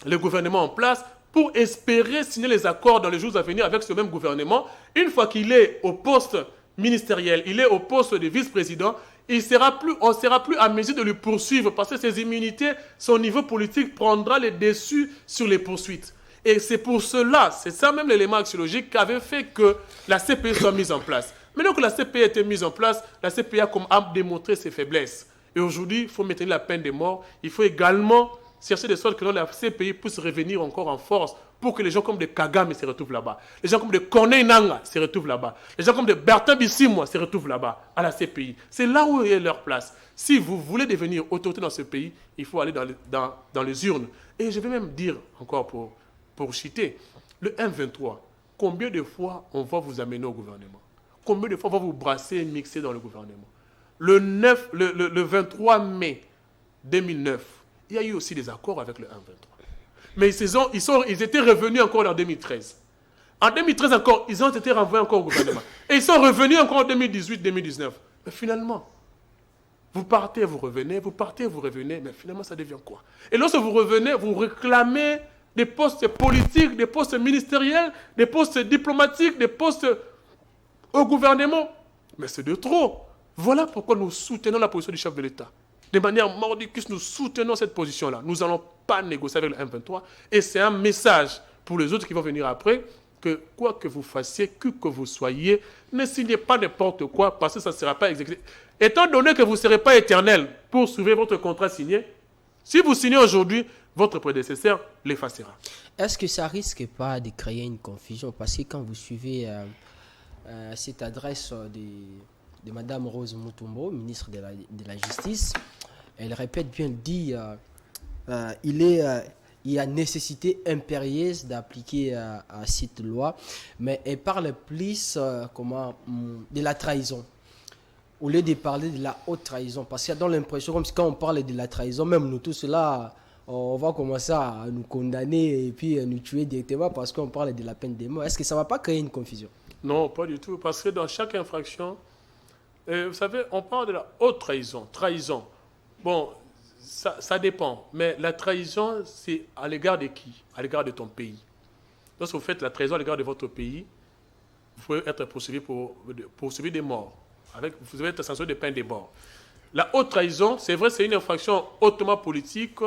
le gouvernement en place, pour espérer signer les accords dans les jours à venir avec ce même gouvernement. Une fois qu'il est au poste ministériel, il est au poste de vice-président, on ne sera plus à mesure de le poursuivre parce que ses immunités, son niveau politique prendra les dessus sur les poursuites. Et c'est pour cela, c'est ça même l'élément axiologique qui avait fait que la CPI soit mise en place. Maintenant que la CPI a été mise en place, la CPI a démontré ses faiblesses. Et aujourd'hui, il faut maintenir la peine de mort. Il faut également chercher de sorte que la CPI puisse revenir encore en force pour que les gens comme de Kagame se retrouvent là-bas. Les gens comme de Corneille Nangaa se retrouvent là-bas. Les gens comme de Bertin Bisimwa se retrouvent là-bas, à la CPI. C'est là où est leur place. Si vous voulez devenir autorité dans ce pays, il faut aller dans les urnes. Et je vais même dire, encore pour citer, le M23, combien de fois on va vous amener au gouvernement? Combien de fois on va vous brasser et mixer dans le gouvernement? Le 23 mai 2009, il y a eu aussi des accords avec le M23. Mais ils étaient revenus encore en 2013. En 2013 encore, ils ont été renvoyés encore au gouvernement. Et ils sont revenus encore en 2018-2019. Mais finalement, vous partez, vous revenez, vous partez, vous revenez, mais finalement, ça devient quoi? Et lorsque vous revenez, vous réclamez des postes politiques, des postes ministériels, des postes diplomatiques, des postes au gouvernement. Mais c'est de trop. Voilà pourquoi nous soutenons la position du chef de l'État. De manière mordicus, nous soutenons cette position-là. Nous n'allons pas négocier avec le M23. Et c'est un message pour les autres qui vont venir après, que quoi que vous fassiez, que vous soyez, ne signez pas n'importe quoi, parce que ça ne sera pas exécuté. Étant donné que vous ne serez pas éternel pour sauver votre contrat signé, si vous signez aujourd'hui, votre prédécesseur l'effacera. Est-ce que ça risque pas de créer une confusion? Parce que quand vous suivez cette adresse de Mme Rose Mutombo, ministre de la Justice, elle répète bien, dit il y a nécessité impérieuse d'appliquer à cette loi, mais elle parle plus de la trahison, au lieu de parler de la haute trahison. Parce qu'il y a dans l'impression, comme si quand on parle de la trahison, même nous tous là, on va commencer à nous condamner et puis nous tuer directement parce qu'on parle de la peine de mort. Est-ce que ça ne va pas créer une confusion? Non, pas du tout, parce que dans chaque infraction, vous savez, on parle de la haute trahison. Trahison. Bon, ça dépend. Mais la trahison, c'est à l'égard de qui? À l'égard de ton pays. Lorsque vous faites la trahison à l'égard de votre pays, vous pouvez être poursuivi pour des morts. Vous pouvez être sanctionné de peine de mort. La haute trahison, c'est vrai, c'est une infraction hautement politique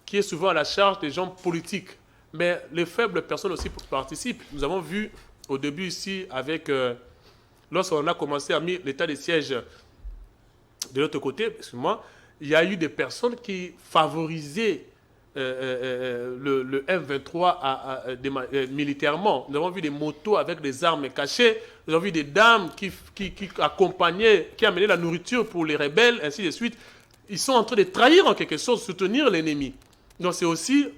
qui est souvent à la charge des gens politiques. Mais les faibles personnes aussi participent. Nous avons vu au début ici, lorsqu'on a commencé à mettre l'état de siège de l'autre côté, excusez-moi, il y a eu des personnes qui favorisaient le M23 militairement. Nous avons vu des motos avec des armes cachées. Nous avons vu des dames qui accompagnaient, qui amenaient la nourriture pour les rebelles, ainsi de suite. Ils sont en train de trahir en quelque sorte, soutenir l'ennemi. Donc c'est aussi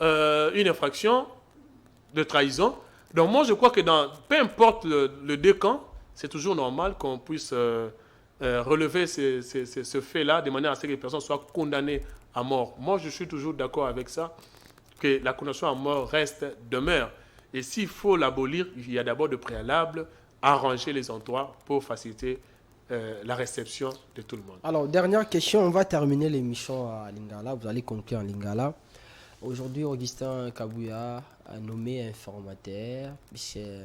une infraction de trahison. Donc moi je crois que peu importe le décan, c'est toujours normal qu'on puisse relever ce fait-là de manière à ce que les personnes soient condamnées à mort. Moi, je suis toujours d'accord avec ça, que la condamnation à mort demeure. Et s'il faut l'abolir, il y a d'abord de préalable, arranger les endroits pour faciliter la réception de tout le monde. Alors, dernière question, on va terminer l'émission à Lingala, vous allez conclure en Lingala. Aujourd'hui, Augustin Kabuya a nommé informateur. C'est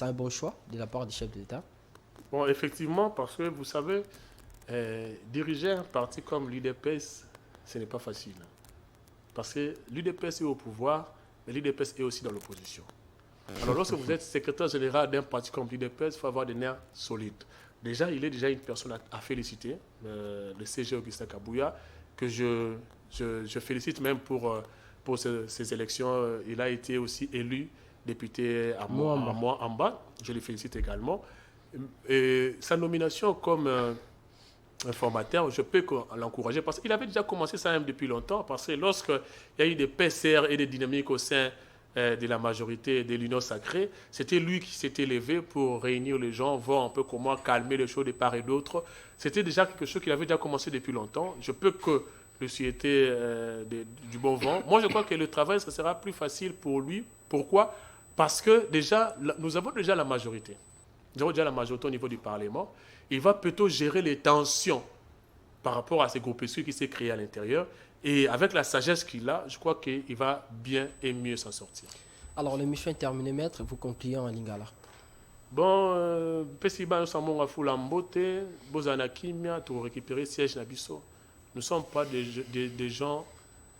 un bon choix de la part du chef de l'État? Bon, effectivement, parce que vous savez, diriger un parti comme l'UDPS, ce n'est pas facile. Parce que l'UDPS est au pouvoir, mais l'UDPS est aussi dans l'opposition. Alors lorsque vous êtes secrétaire général d'un parti comme l'UDPS, il faut avoir des nerfs solides. Déjà, il est déjà une personne à féliciter, le CG Augustin Kabuya, que je félicite même pour ces élections. Il a été aussi élu député à Moamba. Je le félicite également. Et sa nomination comme informateur, je peux l'encourager parce qu'il avait déjà commencé ça même depuis longtemps, parce que lorsqu'il y a eu des PCR et des dynamiques au sein de la majorité de l'Union sacrée, c'était lui qui s'était levé pour réunir les gens, voir un peu comment calmer les choses de part et d'autre. C'était déjà quelque chose qu'il avait déjà commencé depuis longtemps. Je peux que lui souhaiter du bon vent. Moi, je crois que le travail, ça sera plus facile pour lui. Pourquoi? Parce que déjà, nous avons déjà la majorité. Nous avons déjà la majorité au niveau du Parlement. Il va plutôt gérer les tensions par rapport à ces groupuscules qui s'est créé à l'intérieur. Et avec la sagesse qu'il a, je crois qu'il va bien et mieux s'en sortir. Alors, l'émission est terminée, maître. Vous concluez en lingala. Bon, Pesiba, nous sommes à Mbote, Bozana Kimia, pour récupérer siège Nabiso. Nous ne sommes pas des gens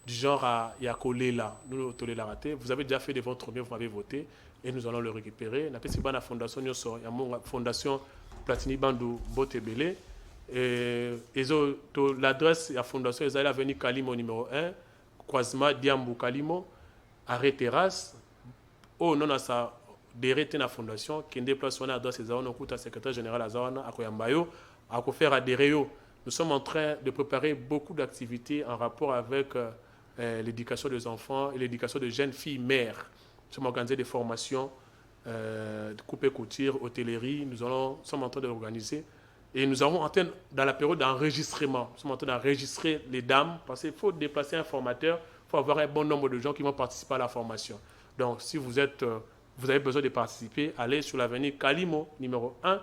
du genre à coller là. Nous, la raté. Vous avez déjà fait de votre mieux, vous m'avez voté, et nous allons le récupérer. La Pesiba, la fondation, il y a une fondation Platini Bandou Mbote Belé. Et l'adresse de la fondation, ils allaient l'avenue Kalimo numéro 1, croisement Diambou Kalimo, arrêt terrasse. Oh, non, ça. D'arrêter la fondation, qui déplace son adresse, on écoute à secrétaire général Azawana, à Koyambayo, à faire adhérer. Nous sommes en train de préparer beaucoup d'activités en rapport avec l'éducation des enfants et l'éducation des jeunes filles mères. Nous sommes organisés des formations de couper-couture, hôtellerie. Nous sommes en train de l'organiser. Et nous avons en train, dans la période d'enregistrement, nous sommes en train d'enregistrer les dames, parce qu'il faut déplacer un formateur, il faut avoir un bon nombre de gens qui vont participer à la formation. Donc, si vous avez besoin de participer, allez sur l'avenue Kalimo, numéro 1,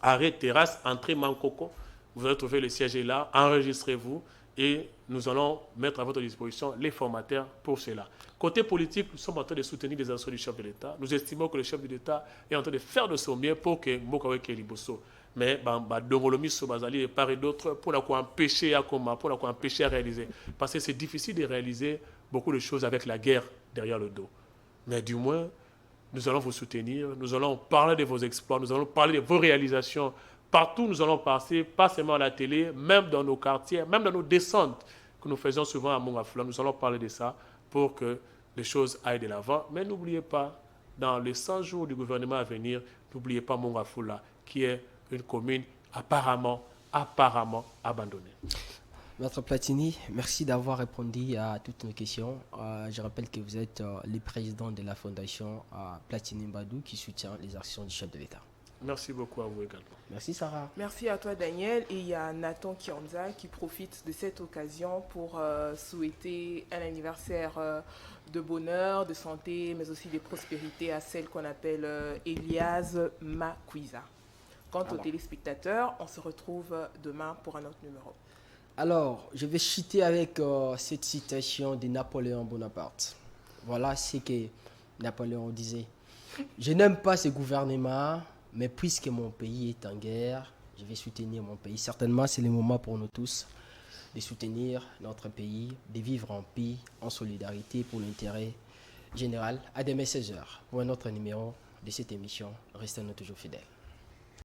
arrêt terrasse, entrée Mankoko. Vous allez trouver le siège là, enregistrez-vous et nous allons mettre à votre disposition les formateurs pour cela. Côté politique, nous sommes en train de soutenir les actions du chef de l'État. Nous estimons que le chef de l'État est en train de faire de son bien pour que Mbokawe Keliboso. Mais Dongolomi Sobazali et part et d'autres pour empêcher à réaliser. Parce que c'est difficile de réaliser beaucoup de choses avec la guerre derrière le dos. Mais du moins, nous allons vous soutenir, nous allons parler de vos exploits, nous allons parler de vos réalisations. Partout, nous allons passer, pas seulement à la télé, même dans nos quartiers, même dans nos descentes que nous faisons souvent à Mongafula. Nous allons parler de ça pour que les choses aillent de l'avant. Mais n'oubliez pas, dans les 100 jours du gouvernement à venir, n'oubliez pas Mongafula, qui est une commune apparemment abandonnée. Maître Platini, merci d'avoir répondu à toutes nos questions. Je rappelle que vous êtes le président de la fondation Platini Mbadou qui soutient les actions du chef de l'État. Merci beaucoup à vous également. Merci Sarah. Merci à toi Daniel. Et il y a Nathan Kianza qui profite de cette occasion pour souhaiter un anniversaire de bonheur, de santé, mais aussi de prospérité à celle qu'on appelle Elias Makwiza. Quant aux téléspectateurs, on se retrouve demain pour un autre numéro. Alors, je vais chuter avec cette citation de Napoléon Bonaparte. Voilà ce que Napoléon disait. Je n'aime pas ce gouvernement, mais puisque mon pays est en guerre, je vais soutenir mon pays. Certainement, c'est le moment pour nous tous de soutenir notre pays, de vivre en paix, en solidarité pour l'intérêt général. À demain 16h pour un autre numéro de cette émission. Restez-nous toujours fidèles.